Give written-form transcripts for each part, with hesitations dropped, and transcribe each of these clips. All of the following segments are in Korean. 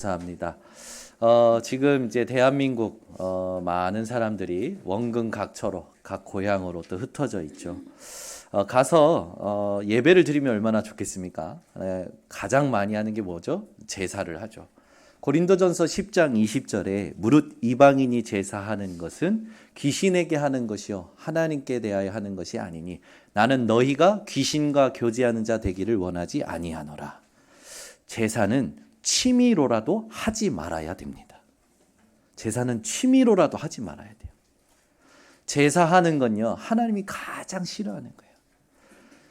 감사합니다. 지금 이제 대한민국 많은 사람들이 원근 각처로 각 고향으로 또 흩어져 있죠. 가서 예배를 드리면 얼마나 좋겠습니까? 가장 많이 하는 게 뭐죠? 제사를 하죠. 고린도전서 10장 20절에 무릇 이방인이 제사하는 것은 귀신에게 하는 것이요 하나님께 대하여 하는 것이 아니니 나는 너희가 귀신과 교제하는 자 되기를 원하지 아니하노라. 제사는 취미로라도 하지 말아야 됩니다. 제사는 취미로라도 하지 말아야 돼요. 제사하는 건요, 하나님이 가장 싫어하는 거예요.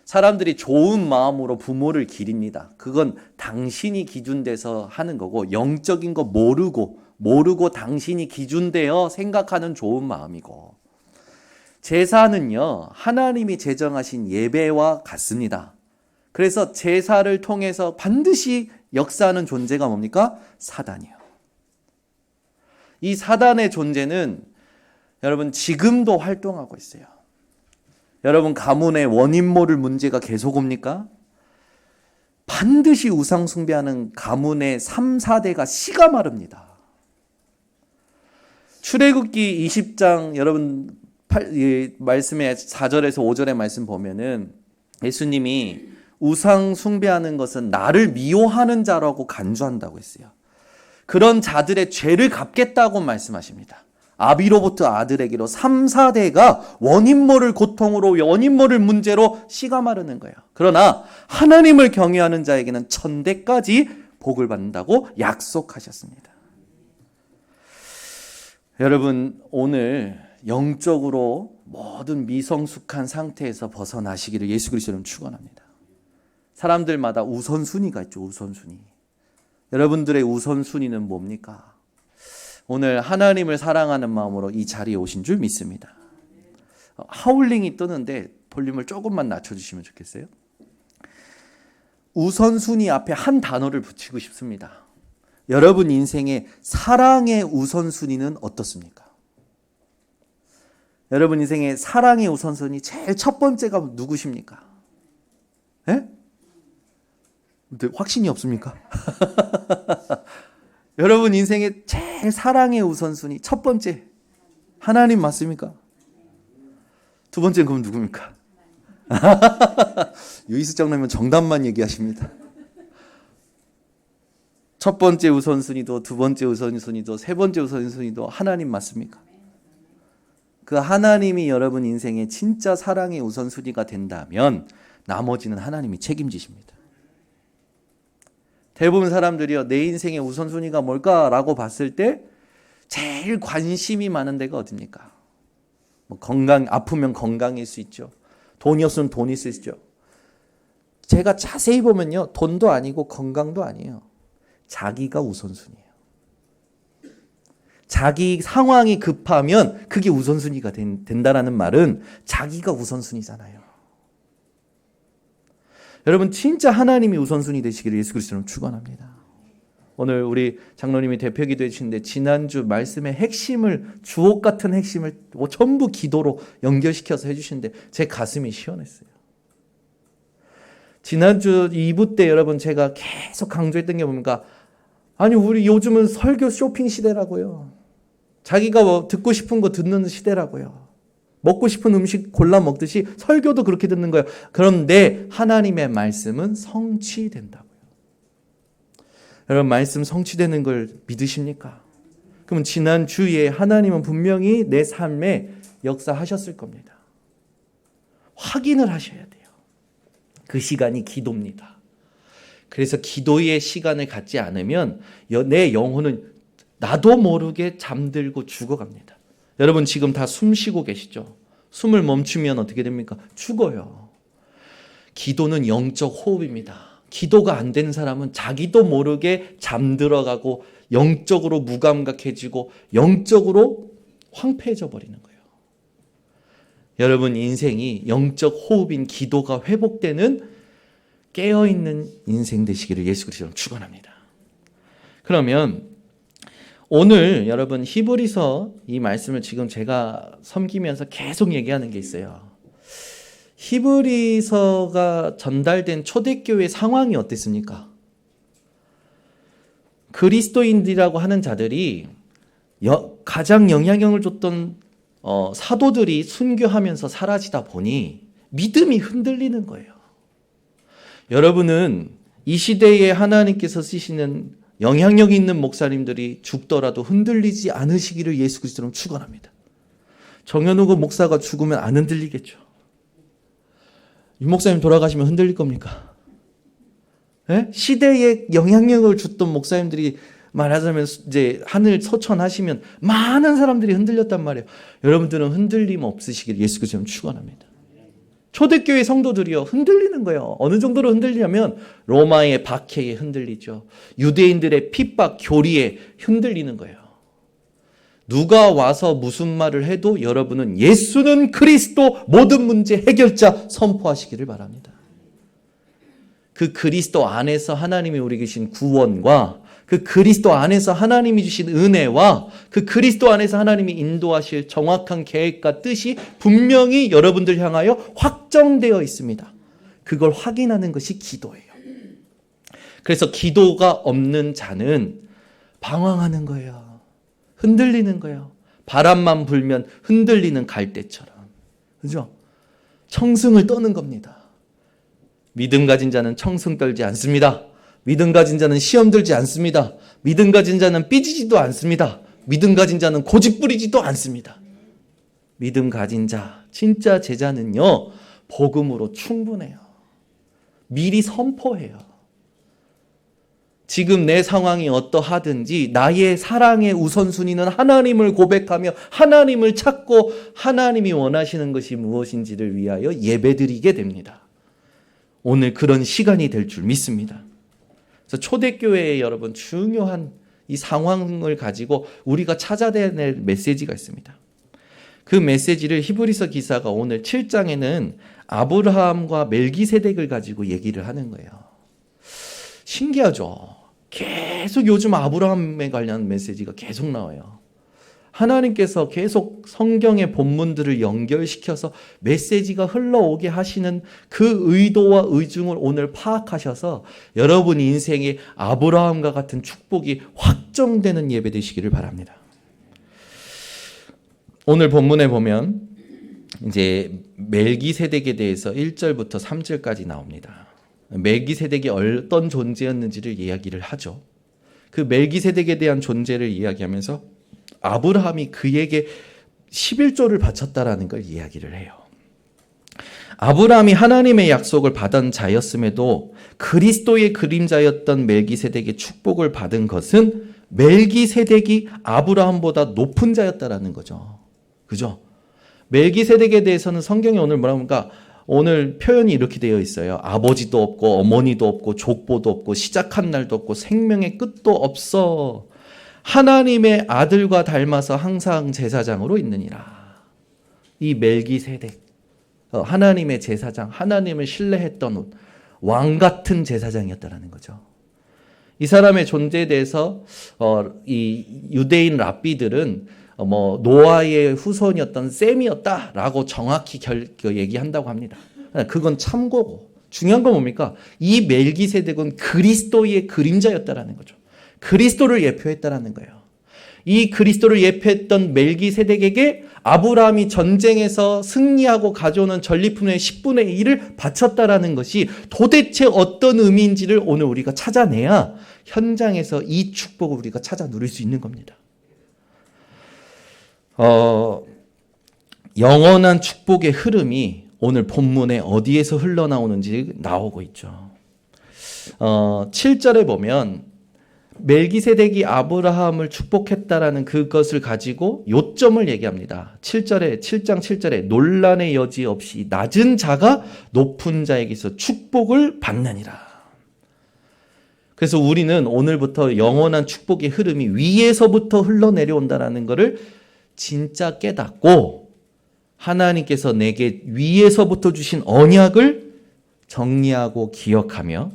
사람들이 좋은 마음으로 부모를 기립니다. 그건 당신이 기준돼서 하는 거고, 영적인 거 모르고 당신이 기준되어 생각하는 좋은 마음이고, 제사는요, 하나님이 제정하신 예배와 같습니다. 그래서 제사를 통해서 반드시 역사하는 존재가 뭡니까? 사단이요. 이 사단의 존재는 여러분 지금도 활동하고 있어요. 여러분 가문의 원인 모를 문제가 계속 옵니까? 반드시 우상 숭배하는 가문의 3, 4대가 씨가 마릅니다. 출애굽기 20장 여러분 말씀의 4절에서 5절의 말씀 보면은 예수님이 우상 숭배하는 것은 나를 미워하는 자라고 간주한다고 했어요. 그런 자들의 죄를 갚겠다고 말씀하십니다. 아비로부터 아들에게로 3, 4대가 원인 모를 고통으로 원인 모를 문제로 씨가 마르는 거예요. 그러나 하나님을 경외하는 자에게는 천대까지 복을 받는다고 약속하셨습니다. 여러분 오늘 영적으로 모든 미성숙한 상태에서 벗어나시기를 예수 그리스도로 축원합니다. 사람들마다 우선순위가 있죠. 우선순위. 여러분들의 우선순위는 뭡니까? 오늘 하나님을 사랑하는 마음으로 이 자리에 오신 줄 믿습니다. 하울링이 뜨는데 볼륨을 조금만 낮춰주시면 좋겠어요. 우선순위 앞에 한 단어를 붙이고 싶습니다. 여러분 인생의 사랑의 우선순위는 어떻습니까? 여러분 인생의 사랑의 우선순위 제일 첫 번째가 누구십니까? 예? 확신이 없습니까? 여러분 인생의 제일 사랑의 우선순위 첫 번째 하나님 맞습니까? 두 번째는 그럼 누굽니까? 유이스장 나면 정답만 얘기하십니다. 첫 번째 우선순위도 두 번째 우선순위도 세 번째 우선순위도 하나님 맞습니까? 그 하나님이 여러분 인생의 진짜 사랑의 우선순위가 된다면 나머지는 하나님이 책임지십니다. 대부분 사람들이요, 내 인생의 우선순위가 뭘까라고 봤을 때 제일 관심이 많은 데가 어딥니까? 아프면 건강일 수 있죠. 돈이 없으면 돈이 있을 수 있죠. 제가 자세히 보면요, 돈도 아니고 건강도 아니에요. 자기가 우선순위예요. 자기 상황이 급하면 그게 우선순위가 된다라는 말은 자기가 우선순위잖아요. 여러분 진짜 하나님이 우선순위 되시기를 예수 그리스도로 축원합니다. 오늘 우리 장로님이 대표기도 해주시는데 지난주 말씀의 핵심을 주옥 같은 핵심을 전부 기도로 연결시켜서 해주시는데 제 가슴이 시원했어요. 지난주 2부 때 여러분 제가 계속 강조했던 게 뭡니까? 아니 우리 요즘은 설교 쇼핑 시대라고요. 자기가 듣고 싶은 거 듣는 시대라고요. 먹고 싶은 음식 골라 먹듯이 설교도 그렇게 듣는 거예요. 그런데 하나님의 말씀은 성취된다고요. 여러분 말씀 성취되는 걸 믿으십니까? 그럼 지난 주에 하나님은 분명히 내 삶에 역사하셨을 겁니다. 확인을 하셔야 돼요. 그 시간이 기도입니다. 그래서 기도의 시간을 갖지 않으면 내 영혼은 나도 모르게 잠들고 죽어갑니다. 여러분 지금 다 숨 쉬고 계시죠? 숨을 멈추면 어떻게 됩니까? 죽어요. 기도는 영적 호흡입니다. 기도가 안 되는 사람은 자기도 모르게 잠들어가고 영적으로 무감각해지고 영적으로 황폐해져 버리는 거예요. 여러분 인생이 영적 호흡인 기도가 회복되는 깨어있는 인생 되시기를 예수 그리스도로 축원합니다. 그러면 오늘 여러분 히브리서 이 말씀을 지금 제가 섬기면서 계속 얘기하는 게 있어요. 히브리서가 전달된 초대교회 상황이 어땠습니까? 그리스도인이라고 하는 자들이 가장 영향력을 줬던 사도들이 순교하면서 사라지다 보니 믿음이 흔들리는 거예요. 여러분은 이 시대에 하나님께서 쓰시는 영향력 있는 목사님들이 죽더라도 흔들리지 않으시기를 예수 그리스도로 축원합니다. 정현욱 목사가 죽으면 안 흔들리겠죠. 이 목사님 돌아가시면 흔들릴 겁니까? 네? 시대에 영향력을 줬던 목사님들이 말하자면 이제 하늘 소천하시면 많은 사람들이 흔들렸단 말이에요. 여러분들은 흔들림 없으시기를 예수 그리스도로 축원합니다. 초대교회 성도들이요 흔들리는 거예요. 어느 정도로 흔들리냐면 로마의 박해에 흔들리죠. 유대인들의 핍박 교리에 흔들리는 거예요. 누가 와서 무슨 말을 해도 여러분은 예수는 그리스도 모든 문제 해결자 선포하시기를 바랍니다. 그 그리스도 안에서 하나님이 우리에게 주신 구원과 그 그리스도 안에서 하나님이 주신 은혜와 그 그리스도 안에서 하나님이 인도하실 정확한 계획과 뜻이 분명히 여러분들 향하여 확정되어 있습니다. 그걸 확인하는 것이 기도예요. 그래서 기도가 없는 자는 방황하는 거예요. 흔들리는 거예요. 바람만 불면 흔들리는 갈대처럼. 그죠? 청승을 떠는 겁니다. 믿음 가진 자는 청승 떨지 않습니다. 믿음 가진 자는 시험 들지 않습니다. 믿음 가진 자는 삐지지도 않습니다. 믿음 가진 자는 고집 부리지도 않습니다. 믿음 가진 자, 진짜 제자는요, 복음으로 충분해요. 미리 선포해요. 지금 내 상황이 어떠하든지 나의 사랑의 우선순위는 하나님을 고백하며 하나님을 찾고 하나님이 원하시는 것이 무엇인지를 위하여 예배드리게 됩니다. 오늘 그런 시간이 될 줄 믿습니다. 그래서 초대교회에 여러분 중요한 이 상황을 가지고 우리가 찾아낼 메시지가 있습니다. 그 메시지를 히브리서 기사가 오늘 7장에는 아브라함과 멜기세덱을 가지고 얘기를 하는 거예요. 신기하죠? 계속 요즘 아브라함에 관련 메시지가 계속 나와요. 하나님께서 계속 성경의 본문들을 연결시켜서 메시지가 흘러오게 하시는 그 의도와 의중을 오늘 파악하셔서 여러분 인생에 아브라함과 같은 축복이 확정되는 예배 되시기를 바랍니다. 오늘 본문에 보면 이제 멜기세덱에 대해서 1절부터 3절까지 나옵니다. 멜기세덱이 어떤 존재였는지를 이야기를 하죠. 그 멜기세덱에 대한 존재를 이야기하면서 아브라함이 그에게 11조를 바쳤다라는 걸 이야기를 해요. 아브라함이 하나님의 약속을 받은 자였음에도 그리스도의 그림자였던 멜기세덱의 축복을 받은 것은 멜기세덱이 아브라함보다 높은 자였다라는 거죠. 그죠? 멜기세덱에 대해서는 성경이 오늘 뭐라고 하니까 오늘 표현이 이렇게 되어 있어요. 아버지도 없고 어머니도 없고 족보도 없고 시작한 날도 없고 생명의 끝도 없어. 하나님의 아들과 닮아서 항상 제사장으로 있느니라. 이 멜기세덱, 하나님의 제사장, 하나님을 신뢰했던 왕 같은 제사장이었다라는 거죠. 이 사람의 존재에 대해서 이 유대인 랍비들은 노아의 후손이었던 셈이었다라고 정확히 얘기한다고 합니다. 그건 참고고 중요한 건 뭡니까? 이 멜기세덱은 그리스도의 그림자였다라는 거죠. 그리스도를 예표했다라는 거예요. 이 그리스도를 예표했던 멜기세덱에게 아브라함이 전쟁에서 승리하고 가져오는 전리품의 10분의 1을 바쳤다라는 것이 도대체 어떤 의미인지를 오늘 우리가 찾아내야 현장에서 이 축복을 우리가 찾아 누릴 수 있는 겁니다. 영원한 축복의 흐름이 오늘 본문에 어디에서 흘러나오는지 나오고 있죠. 7절에 보면 멜기세덱이 아브라함을 축복했다라는 그것을 가지고 요점을 얘기합니다. 7장 7절에 논란의 여지 없이 낮은 자가 높은 자에게서 축복을 받느니라. 그래서 우리는 오늘부터 영원한 축복의 흐름이 위에서부터 흘러내려온다라는 것을 진짜 깨닫고 하나님께서 내게 위에서부터 주신 언약을 정리하고 기억하며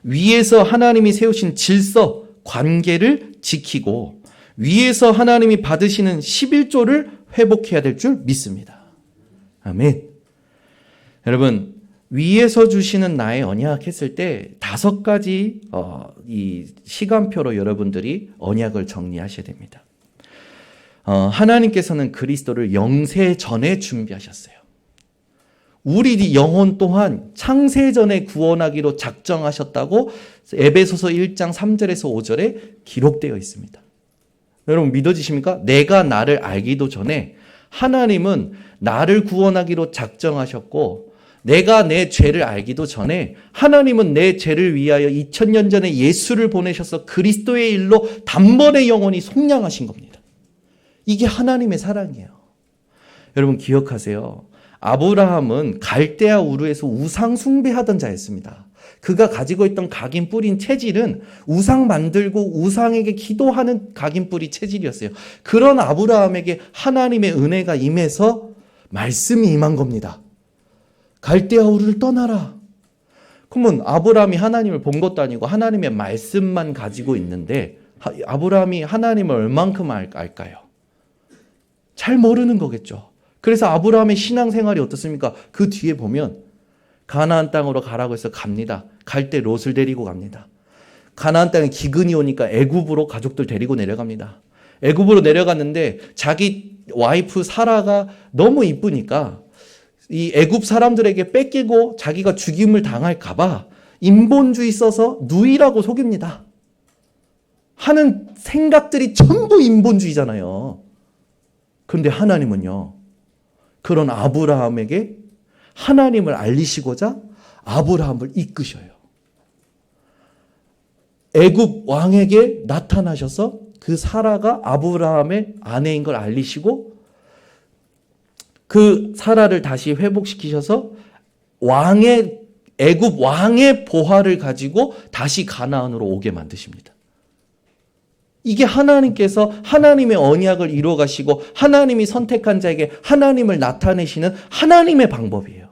위에서 하나님이 세우신 질서, 관계를 지키고 위에서 하나님이 받으시는 11조를 회복해야 될 줄 믿습니다. 아멘. 여러분, 위에서 주시는 나의 언약 했을 때 5가지 이 시간표로 여러분들이 언약을 정리하셔야 됩니다. 하나님께서는 그리스도를 영세 전에 준비하셨어요. 우리 영혼 또한 창세 전에 구원하기로 작정하셨다고 에베소서 1장 3절에서 5절에 기록되어 있습니다. 여러분 믿어지십니까? 내가 나를 알기도 전에 하나님은 나를 구원하기로 작정하셨고, 내가 내 죄를 알기도 전에 하나님은 내 죄를 위하여 2000년 전에 예수를 보내셔서 그리스도의 일로 단번에 영원히 속량하신 겁니다. 이게 하나님의 사랑이에요. 여러분 기억하세요. 아브라함은 갈대아 우르에서 우상 숭배하던 자였습니다. 그가 가지고 있던 각인 뿌린 체질은 우상 만들고 우상에게 기도하는 각인 뿌리 체질이었어요. 그런 아브라함에게 하나님의 은혜가 임해서 말씀이 임한 겁니다. 갈대아 우르를 떠나라. 그러면 아브라함이 하나님을 본 것도 아니고 하나님의 말씀만 가지고 있는데 아브라함이 하나님을 얼만큼 알까요? 잘 모르는 거겠죠. 그래서 아브라함의 신앙생활이 어떻습니까? 그 뒤에 보면 가나안 땅으로 가라고 해서 갑니다. 갈 때 롯을 데리고 갑니다. 가나안 땅에 기근이 오니까 애굽으로 가족들 데리고 내려갑니다. 애굽으로 내려갔는데 자기 와이프 사라가 너무 이쁘니까 이 애굽 사람들에게 뺏기고 자기가 죽임을 당할까 봐 인본주의 써서 누이라고 속입니다. 하는 생각들이 전부 인본주의잖아요. 그런데 하나님은요, 그런 아브라함에게 하나님을 알리시고자 아브라함을 이끄셔요. 애굽 왕에게 나타나셔서 그 사라가 아브라함의 아내인 걸 알리시고 그 사라를 다시 회복시키셔서 애굽 왕의 보화를 가지고 다시 가나안으로 오게 만드십니다. 이게 하나님께서 하나님의 언약을 이루어 가시고 하나님이 선택한 자에게 하나님을 나타내시는 하나님의 방법이에요.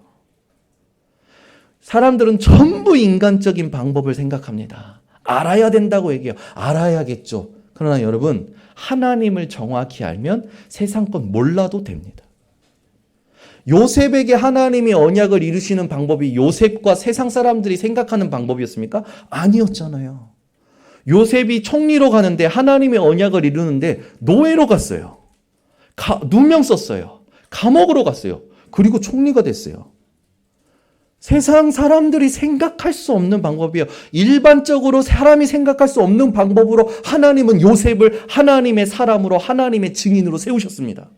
사람들은 전부 인간적인 방법을 생각합니다. 알아야 된다고 얘기해요. 알아야겠죠. 그러나 여러분, 하나님을 정확히 알면 세상 건 몰라도 됩니다. 요셉에게 하나님이 언약을 이루시는 방법이 요셉과 세상 사람들이 생각하는 방법이었습니까? 아니었잖아요. 요셉이 총리로 가는데 하나님의 언약을 이루는데 노예로 갔어요. 누명 썼어요. 감옥으로 갔어요. 그리고 총리가 됐어요. 세상 사람들이 생각할 수 없는 방법이에요. 일반적으로 사람이 생각할 수 없는 방법으로 하나님은 요셉을 하나님의 사람으로 하나님의 증인으로 세우셨습니다.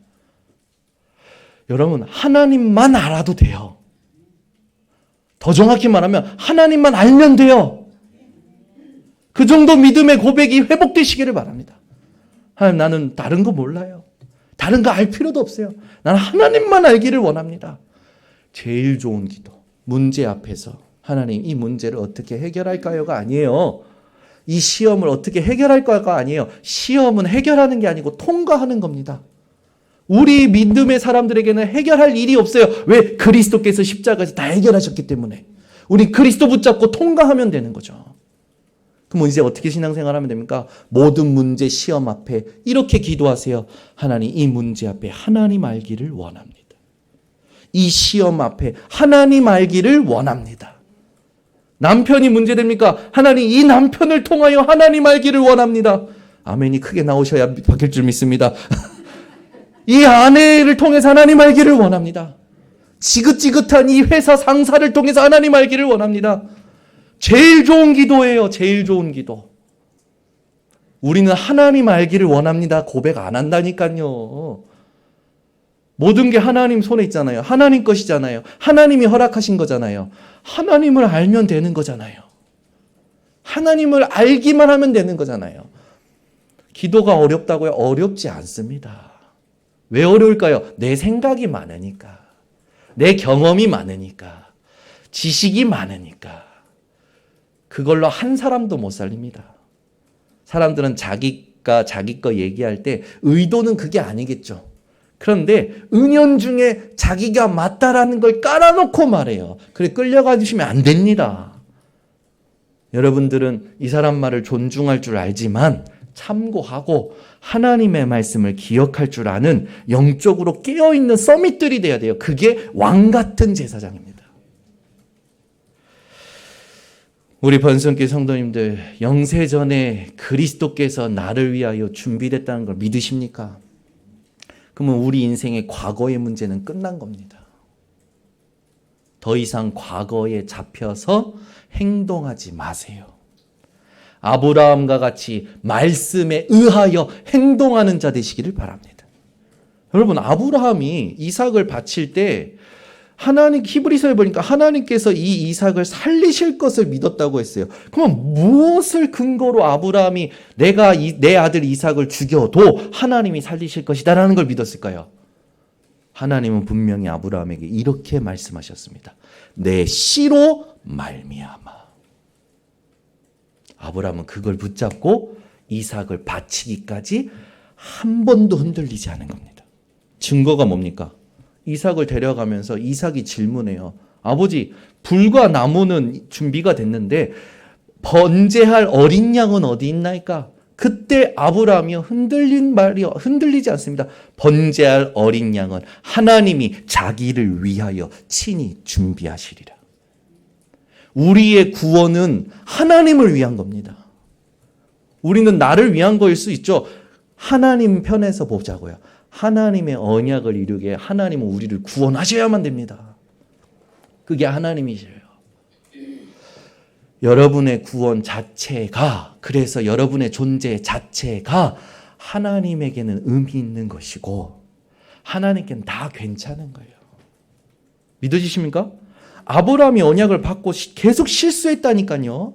여러분, 하나님만 알아도 돼요. 더 정확히 말하면 하나님만 알면 돼요. 그 정도 믿음의 고백이 회복되시기를 바랍니다. 하나님, 나는 다른 거 몰라요. 다른 거 알 필요도 없어요. 나는 하나님만 알기를 원합니다. 제일 좋은 기도. 문제 앞에서 하나님, 이 문제를 어떻게 해결할까요가 아니에요. 이 시험을 어떻게 해결할까요가 아니에요. 시험은 해결하는 게 아니고 통과하는 겁니다. 우리 믿음의 사람들에게는 해결할 일이 없어요. 왜? 그리스도께서 십자가에서 다 해결하셨기 때문에. 우리 그리스도 붙잡고 통과하면 되는 거죠. 그럼 이제 어떻게 신앙생활하면 됩니까? 모든 문제 시험 앞에 이렇게 기도하세요. 하나님, 이 문제 앞에 하나님 알기를 원합니다. 이 시험 앞에 하나님 알기를 원합니다. 남편이 문제됩니까? 하나님, 이 남편을 통하여 하나님 알기를 원합니다. 아멘이 크게 나오셔야 바뀔 줄 믿습니다. 이 아내를 통해서 하나님 알기를 원합니다. 지긋지긋한 이 회사 상사를 통해서 하나님 알기를 원합니다. 제일 좋은 기도예요. 제일 좋은 기도. 우리는 하나님 알기를 원합니다. 고백 안 한다니까요. 모든 게 하나님 손에 있잖아요. 하나님 것이잖아요. 하나님이 허락하신 거잖아요. 하나님을 알면 되는 거잖아요. 하나님을 알기만 하면 되는 거잖아요. 기도가 어렵다고요? 어렵지 않습니다. 왜 어려울까요? 내 생각이 많으니까. 내 경험이 많으니까. 지식이 많으니까. 그걸로 한 사람도 못 살립니다. 사람들은 자기가 자기 거 얘기할 때 의도는 그게 아니겠죠. 그런데 은연중에 자기가 맞다라는 걸 깔아놓고 말해요. 그래 끌려가주시면 안 됩니다. 여러분들은 이 사람 말을 존중할 줄 알지만 참고하고 하나님의 말씀을 기억할 줄 아는 영적으로 깨어있는 서밋들이 돼야 돼요. 그게 왕 같은 제사장입니다. 우리 번성교회 성도님들, 영세전에 그리스도께서 나를 위하여 준비됐다는 걸 믿으십니까? 그러면 우리 인생의 과거의 문제는 끝난 겁니다. 더 이상 과거에 잡혀서 행동하지 마세요. 아브라함과 같이 말씀에 의하여 행동하는 자 되시기를 바랍니다. 여러분, 아브라함이 이삭을 바칠 때 하나님, 히브리서에 보니까 하나님께서 이 이삭을 살리실 것을 믿었다고 했어요. 그럼 무엇을 근거로 아브라함이 내가 내 아들 이삭을 죽여도 하나님이 살리실 것이다라는 걸 믿었을까요? 하나님은 분명히 아브라함에게 이렇게 말씀하셨습니다. 내 씨로 말미암아. 아브라함은 그걸 붙잡고 이삭을 바치기까지 한 번도 흔들리지 않은 겁니다. 증거가 뭡니까? 이삭을 데려가면서 이삭이 질문해요. 아버지, 불과 나무는 준비가 됐는데 번제할 어린 양은 어디 있나이까? 그때 아브라함이 흔들리지 않습니다. 번제할 어린 양은 하나님이 자기를 위하여 친히 준비하시리라. 우리의 구원은 하나님을 위한 겁니다. 우리는 나를 위한 거일 수 있죠. 하나님 편에서 보자고요. 하나님의 언약을 이루게 하나님은 우리를 구원하셔야만 됩니다. 그게 하나님이셔요. 여러분의 구원 자체가, 그래서 여러분의 존재 자체가 하나님에게는 의미 있는 것이고 하나님께는 다 괜찮은 거예요. 믿으십니까? 아브라함이 언약을 받고 계속 실수했다니까요.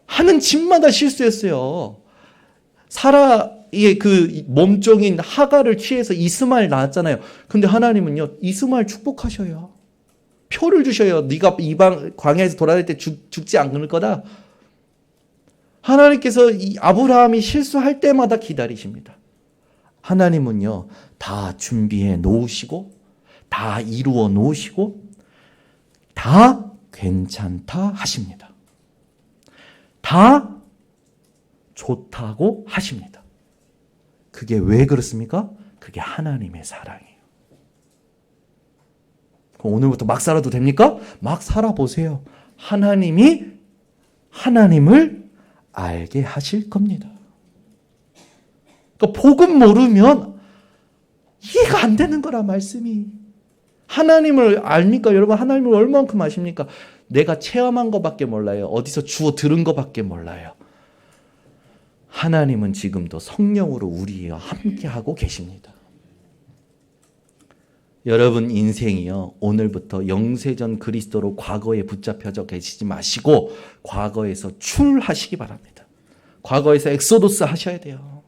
하는 짓마다 실수했어요. 사라의 그 몸종인 하가를 취해서 이스마엘 낳았잖아요. 근데 하나님은요, 이스마엘 축복하셔요. 표를 주셔요. 네가 이방 광야에서 돌아다닐 때 죽지 않을 거다. 하나님께서 이 아브라함이 실수할 때마다 기다리십니다. 하나님은요, 다 준비해 놓으시고 다 이루어 놓으시고 다 괜찮다 하십니다. 다 좋다고 하십니다. 그게 왜 그렇습니까? 그게 하나님의 사랑이에요. 그럼 오늘부터 막 살아도 됩니까? 막 살아보세요. 하나님이 하나님을 알게 하실 겁니다. 그러니까 복음 모르면 이해가 안 되는 거라, 말씀이. 하나님을 압니까? 여러분, 하나님을 얼마만큼 아십니까? 내가 체험한 것밖에 몰라요. 어디서 주워 들은 것밖에 몰라요. 하나님은 지금도 성령으로 우리와 함께하고 계십니다. 여러분 인생이요, 오늘부터 영세전 그리스도로 과거에 붙잡혀져 계시지 마시고 과거에서 출하시기 바랍니다. 과거에서 엑소도스 하셔야 돼요.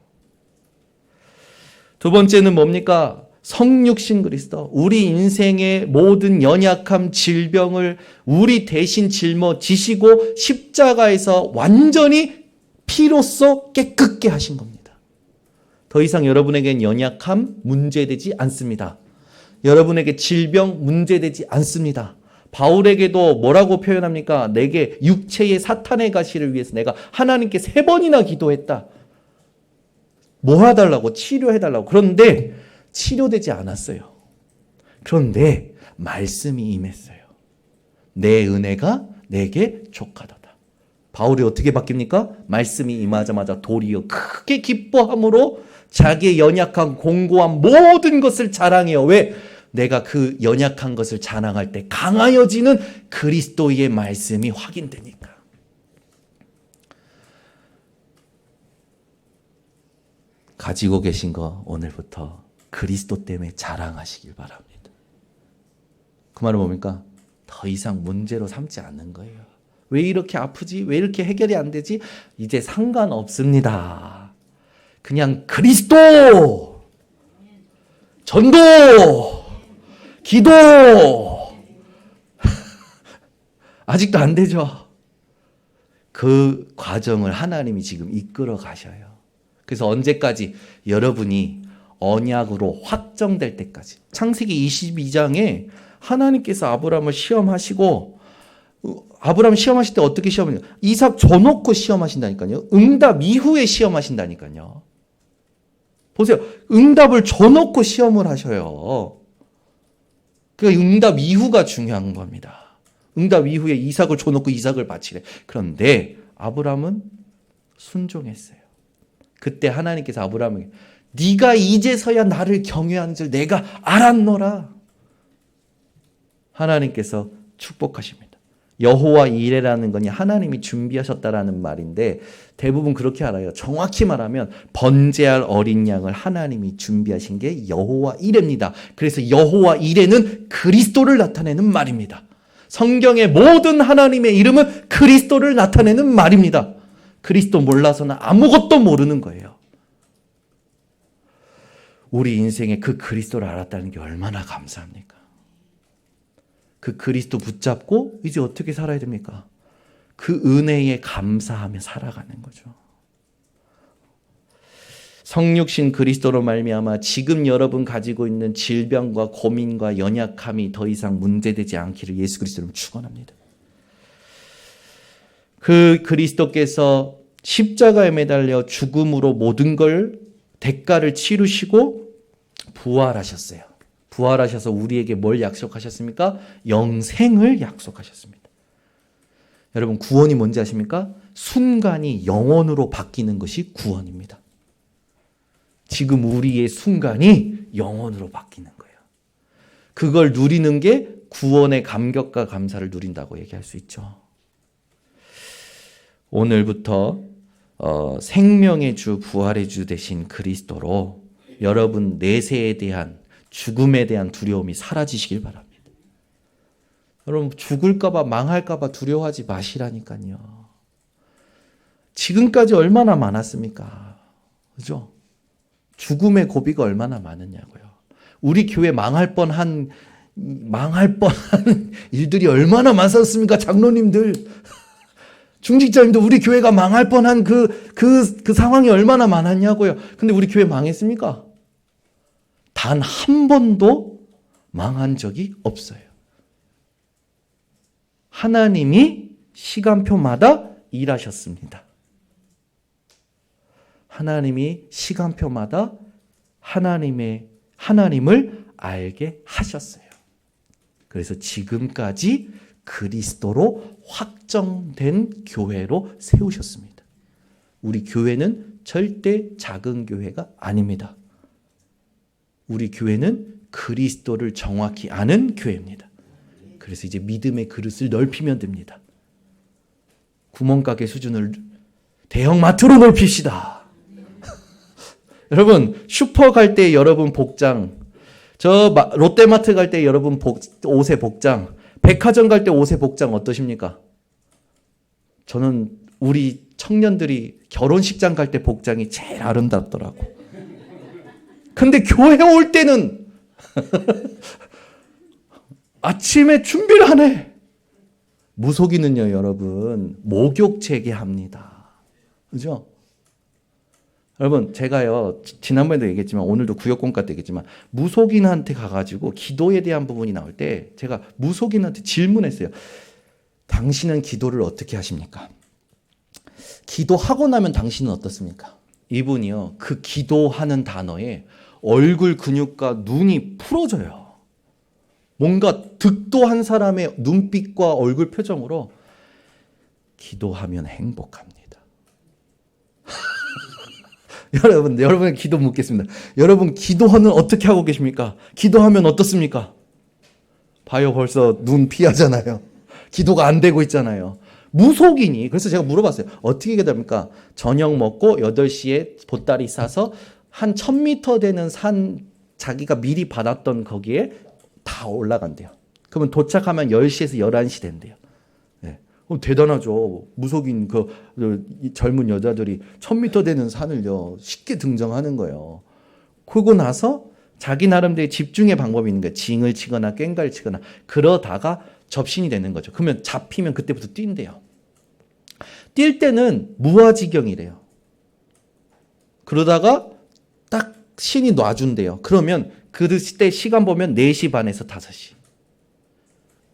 두 번째는 뭡니까? 성육신 그리스도. 우리 인생의 모든 연약함, 질병을 우리 대신 짊어지시고 십자가에서 완전히 피로써 깨끗게 하신 겁니다. 더 이상 여러분에겐 연약함 문제되지 않습니다. 여러분에게 질병 문제되지 않습니다. 바울에게도 뭐라고 표현합니까? 내게 육체의 사탄의 가시를 위해서 내가 하나님께 3번이나 기도했다. 뭐 해달라고? 치료해달라고. 그런데 치료되지 않았어요. 그런데 말씀이 임했어요. 내 은혜가 내게 족하도다. 바울이 어떻게 바뀝니까? 말씀이 임하자마자 도리어 크게 기뻐함으로 자기의 연약한 공고한 모든 것을 자랑해요. 왜? 내가 그 연약한 것을 자랑할 때 강하여지는 그리스도의 말씀이 확인되니까. 가지고 계신 거 오늘부터 그리스도 때문에 자랑하시길 바랍니다. 그 말은 뭡니까? 더 이상 문제로 삼지 않는 거예요. 왜 이렇게 아프지? 왜 이렇게 해결이 안 되지? 이제 상관없습니다. 그냥 그리스도, 전도, 기도. 아직도 안 되죠. 그 과정을 하나님이 지금 이끌어 가셔요. 그래서 언제까지? 여러분이 언약으로 확정될 때까지. 창세기 22장에 하나님께서 아브라함을 시험하시고, 아브라함 시험하실 때 어떻게 시험하냐? 이삭 줘놓고 시험하신다니까요. 응답 이후에 시험하신다니까요. 보세요. 응답을 줘놓고 시험을 하셔요. 그 응답 이후가 중요한 겁니다. 응답 이후에 이삭을 줘놓고 이삭을 바치래. 그런데 아브라함은 순종했어요. 그때 하나님께서 아브라함에게 네가 이제서야 나를 경외하는 줄 내가 알았노라. 하나님께서 축복하십니다. 여호와 이레라는 거니 하나님이 준비하셨다라는 말인데 대부분 그렇게 알아요. 정확히 말하면 번제할 어린 양을 하나님이 준비하신 게 여호와 이레입니다. 그래서 여호와 이레는 그리스도를 나타내는 말입니다. 성경의 모든 하나님의 이름은 그리스도를 나타내는 말입니다. 그리스도 몰라서는 아무것도 모르는 거예요. 우리 인생에 그 그리스도를 알았다는 게 얼마나 감사합니까? 그 그리스도 붙잡고 이제 어떻게 살아야 됩니까? 그 은혜에 감사하며 살아가는 거죠. 성육신 그리스도로 말미암아 지금 여러분 가지고 있는 질병과 고민과 연약함이 더 이상 문제되지 않기를 예수 그리스도로 축원합니다. 그 그리스도께서 십자가에 매달려 죽음으로 모든 걸 대가를 치르시고 부활하셨어요. 부활하셔서 우리에게 뭘 약속하셨습니까? 영생을 약속하셨습니다. 여러분 구원이 뭔지 아십니까? 순간이 영원으로 바뀌는 것이 구원입니다. 지금 우리의 순간이 영원으로 바뀌는 거예요. 그걸 누리는 게 구원의 감격과 감사를 누린다고 얘기할 수 있죠. 오늘부터 생명의 주, 부활의 주 되신 그리스도로 여러분 내세에 대한 죽음에 대한 두려움이 사라지시길 바랍니다. 여러분 죽을까봐 망할까봐 두려워하지 마시라니까요. 지금까지 얼마나 많았습니까? 그죠? 죽음의 고비가 얼마나 많았냐고요. 우리 교회 망할 뻔한 일들이 얼마나 많았습니까? 장로님들, 중직자님들, 우리 교회가 망할 뻔한 그 상황이 얼마나 많았냐고요. 근데 우리 교회 망했습니까? 단 한 번도 망한 적이 없어요. 하나님이 시간표마다 일하셨습니다. 하나님이 시간표마다 하나님을 알게 하셨어요. 그래서 지금까지 그리스도로 확정된 교회로 세우셨습니다. 우리 교회는 절대 작은 교회가 아닙니다. 우리 교회는 그리스도를 정확히 아는 교회입니다. 그래서 이제 믿음의 그릇을 넓히면 됩니다. 구멍가게 수준을 대형마트로 넓힙시다. 여러분 슈퍼 갈 때 여러분 복장, 롯데마트 갈 때 여러분 옷의 복장, 백화점 갈 때 옷의 복장 어떠십니까? 저는 우리 청년들이 결혼식장 갈 때 복장이 제일 아름답더라고. 근데 교회 올 때는 아침에 준비를 하네. 무속인은요 여러분 목욕제게 합니다. 그죠? 여러분 제가요 지난번에도 얘기했지만 오늘도 구역공과 때 얘기했지만 무속인한테 가가지고 기도에 대한 부분이 나올 때 제가 무속인한테 질문했어요. 당신은 기도를 어떻게 하십니까? 기도하고 나면 당신은 어떻습니까? 이분이요 그 기도하는 단어에 얼굴 근육과 눈이 풀어져요. 뭔가 득도한 사람의 눈빛과 얼굴 표정으로 기도하면 행복합니다. 여러분의 기도 묻겠습니다. 여러분 기도는 어떻게 하고 계십니까? 기도하면 어떻습니까? 봐요 벌써 눈 피하잖아요. 기도가 안 되고 있잖아요. 무속인이 그래서 제가 물어봤어요. 어떻게 기도합니까? 저녁 먹고 8시에 보따리 싸서 한 1000m 되는 산 자기가 미리 받았던 거기에 다 올라간대요. 그러면 도착하면 10시에서 11시 된대요. 네. 대단하죠. 무속인 젊은 여자들이 1000m 되는 산을요 쉽게 등정하는 거예요. 그러고 나서 자기 나름대로 집중의 방법이 있는 거예요. 징을 치거나 꽹과를 치거나 그러다가 접신이 되는 거죠. 그러면 잡히면 그때부터 뛴대요. 뛸 때는 무아지경이래요. 그러다가 딱 신이 놔준대요. 그러면 그때 시간 보면 4시 반에서 5시.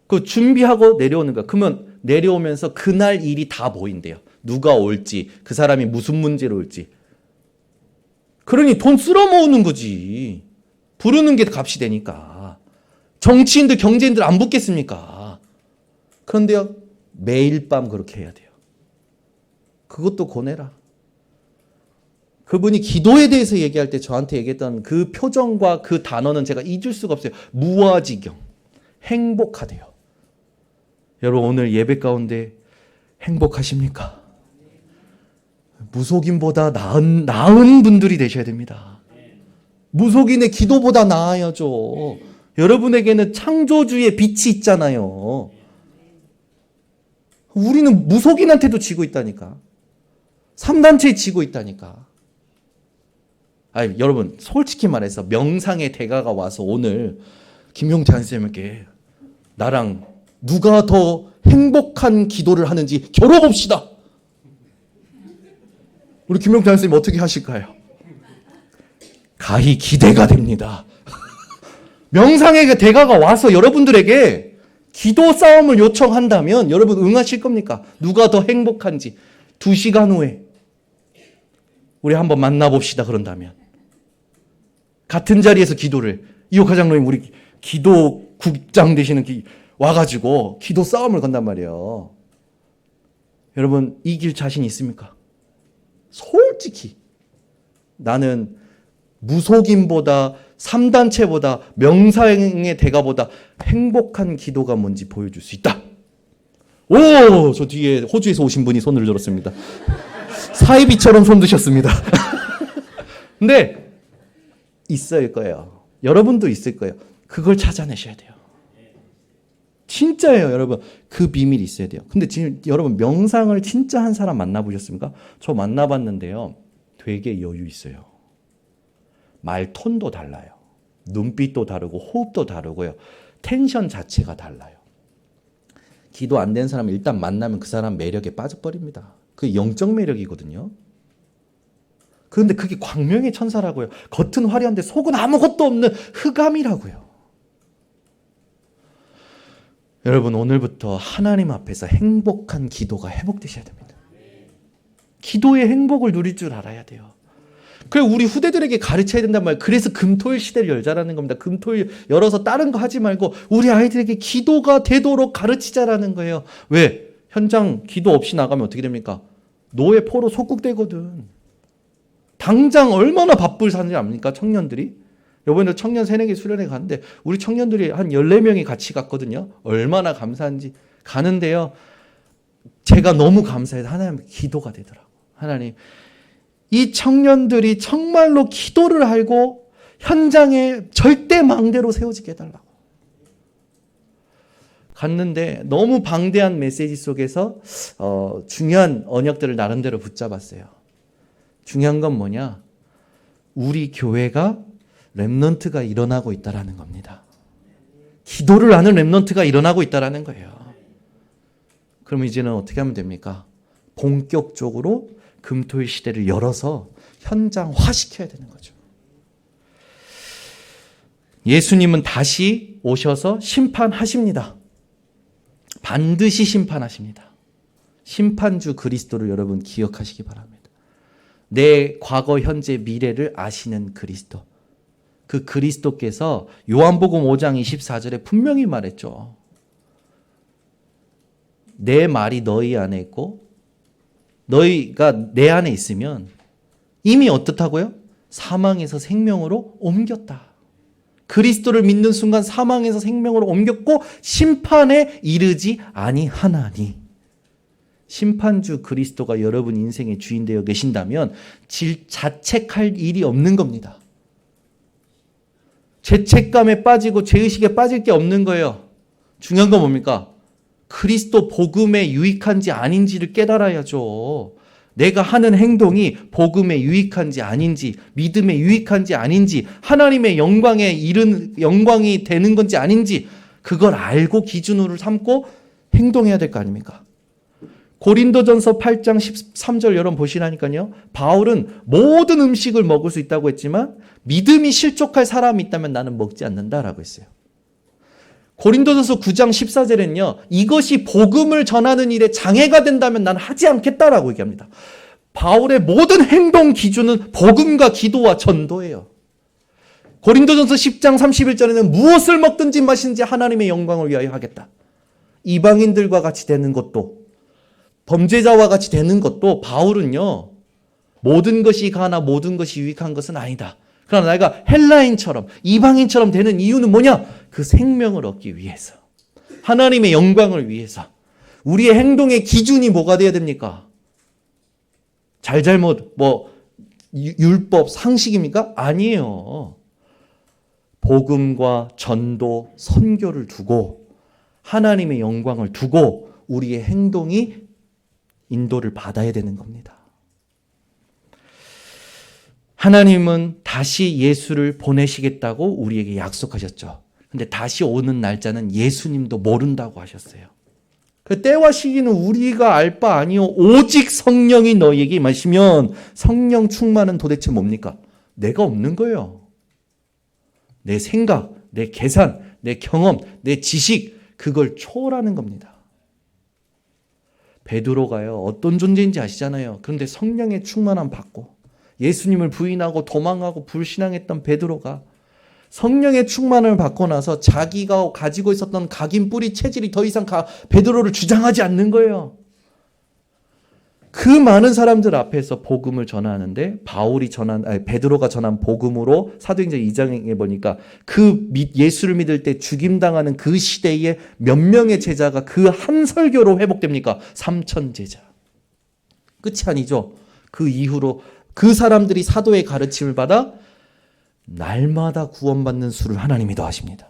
그 준비하고 내려오는 거야. 그러면 내려오면서 그날 일이 다 보인대요. 누가 올지, 그 사람이 무슨 문제로 올지. 그러니 돈 쓸어 모으는 거지. 부르는 게 값이 되니까. 정치인들, 경제인들 안 붙겠습니까? 그런데요, 매일 밤 그렇게 해야 돼요. 그것도 고뇌라. 그분이 기도에 대해서 얘기할 때 저한테 얘기했던 그 표정과 그 단어는 제가 잊을 수가 없어요. 무아지경. 행복하대요. 여러분, 오늘 예배 가운데 행복하십니까? 무속인보다 나은 분들이 되셔야 됩니다. 무속인의 기도보다 나아야죠. 여러분에게는 창조주의 빛이 있잖아요. 우리는 무속인한테도 지고 있다니까. 3단체에 지고 있다니까. 아니, 여러분, 솔직히 말해서 명상의 대가가 와서 오늘 김용태 선생님께 나랑 누가 더 행복한 기도를 하는지 겨뤄봅시다. 우리 김용태 선생님 어떻게 하실까요? 가히 기대가 됩니다. 명상의 대가가 와서 여러분들에게 기도 싸움을 요청한다면 여러분 응하실 겁니까? 누가 더 행복한지 2시간 후에 우리 한번 만나봅시다. 그런다면 같은 자리에서 기도를 이호카 장로님 우리 기도 국장 되시는 와가지고 기도 싸움을 건단 말이에요. 여러분 이길 자신 있습니까? 솔직히 나는 무속인보다 3단체보다 명상의 대가보다 행복한 기도가 뭔지 보여줄 수 있다. 오, 저 뒤에 호주에서 오신 분이 손을 들었습니다. 사이비처럼 손 드셨습니다. 근데 있을 거예요. 여러분도 있을 거예요. 그걸 찾아내셔야 돼요. 진짜예요, 여러분. 그 비밀이 있어야 돼요. 근데 지금 여러분 명상을 진짜 한 사람 만나보셨습니까? 저 만나봤는데요. 되게 여유 있어요. 말 톤도 달라요. 눈빛도 다르고 호흡도 다르고요. 텐션 자체가 달라요. 기도 안 된 사람 일단 만나면 그 사람 매력에 빠져버립니다. 그게 영적 매력이거든요. 그런데 그게 광명의 천사라고요. 겉은 화려한데 속은 아무것도 없는 흑암이라고요. 여러분 오늘부터 하나님 앞에서 행복한 기도가 회복되셔야 됩니다. 기도의 행복을 누릴 줄 알아야 돼요. 그래서 우리 후대들에게 가르쳐야 된단 말이에요. 그래서 금토일 시대를 열자라는 겁니다. 금토일 열어서 다른 거 하지 말고 우리 아이들에게 기도가 되도록 가르치자라는 거예요. 왜? 현장 기도 없이 나가면 어떻게 됩니까? 노예 포로 속국되거든. 당장 얼마나 바쁠 사는지 압니까? 청년들이. 이번에 청년 새내기 수련회 갔는데 우리 청년들이 한 14명이 같이 갔거든요. 얼마나 감사한지 가는데요. 제가 너무 감사해서 하나님 기도가 되더라고요. 하나님 이 청년들이 정말로 기도를 알고 현장에 절대 망대로 세워지게 해달라고. 갔는데 너무 방대한 메시지 속에서 중요한 언역들을 나름대로 붙잡았어요. 중요한 건 뭐냐? 우리 교회가 렘넌트가 일어나고 있다라는 겁니다. 기도를 하는 렘넌트가 일어나고 있다라는 거예요. 그럼 이제는 어떻게 하면 됩니까? 본격적으로 금토일 시대를 열어서 현장화시켜야 되는 거죠. 예수님은 다시 오셔서 심판하십니다. 반드시 심판하십니다. 심판주 그리스도를 여러분 기억하시기 바랍니다. 내 과거, 현재, 미래를 아시는 그리스도. 그 그리스도께서 요한복음 5장 24절에 분명히 말했죠. 내 말이 너희 안에 있고 너희가 내 안에 있으면 이미 어떻다고요? 사망에서 생명으로 옮겼다. 그리스도를 믿는 순간 사망에서 생명으로 옮겼고 심판에 이르지 아니하나니. 심판주 그리스도가 여러분 인생의 주인 되어 계신다면 자책할 일이 없는 겁니다. 죄책감에 빠지고 죄의식에 빠질 게 없는 거예요. 중요한 건 뭡니까? 그리스도 복음에 유익한지 아닌지를 깨달아야죠. 내가 하는 행동이 복음에 유익한지 아닌지, 믿음에 유익한지 아닌지, 하나님의 영광에 이른 영광이 되는 건지 아닌지 그걸 알고 기준으로 삼고 행동해야 될 거 아닙니까? 고린도전서 8장 13절 여러분 보시라니까요. 바울은 모든 음식을 먹을 수 있다고 했지만 믿음이 실족할 사람이 있다면 나는 먹지 않는다라고 했어요. 고린도전서 9장 14절에는요. 이것이 복음을 전하는 일에 장애가 된다면 나는 하지 않겠다라고 얘기합니다. 바울의 모든 행동 기준은 복음과 기도와 전도예요. 고린도전서 10장 31절에는 무엇을 먹든지 마시든지 하나님의 영광을 위하여 하겠다. 이방인들과 같이 되는 것도, 범죄자와 같이 되는 것도 바울은요, 모든 것이 가나 모든 것이 유익한 것은 아니다. 그러나 내가 헬라인처럼 이방인처럼 되는 이유는 뭐냐? 그 생명을 얻기 위해서, 하나님의 영광을 위해서. 우리의 행동의 기준이 뭐가 돼야 됩니까? 잘잘못 율법 상식입니까? 아니에요. 복음과 전도, 선교를 두고 하나님의 영광을 두고 우리의 행동이 인도를 받아야 되는 겁니다. 하나님은 다시 예수를 보내시겠다고 우리에게 약속하셨죠. 근데 다시 오는 날짜는 예수님도 모른다고 하셨어요. 그 때와 시기는 우리가 알 바 아니요 오직 성령이 너희에게 임하시면. 성령 충만은 도대체 뭡니까? 내가 없는 거예요. 내 생각, 내 계산, 내 경험, 내 지식, 그걸 초월하는 겁니다. 베드로가요, 어떤 존재인지 아시잖아요. 그런데 성령의 충만함 받고 예수님을 부인하고 도망하고 불신앙했던 베드로가 성령의 충만을 받고 나서 자기가 가지고 있었던 각인 뿌리 체질이 더 이상 베드로를 주장하지 않는 거예요. 그 많은 사람들 앞에서 복음을 전하는데 베드로가 전한 복음으로 사도행전 2장에 보니까 예수를 믿을 때 죽임당하는 그 시대에 몇 명의 제자가 그 한 설교로 회복됩니까? 3,000 제자. 끝이 아니죠. 그 이후로 그 사람들이 사도의 가르침을 받아 날마다 구원받는 수를 하나님이 더하십니다.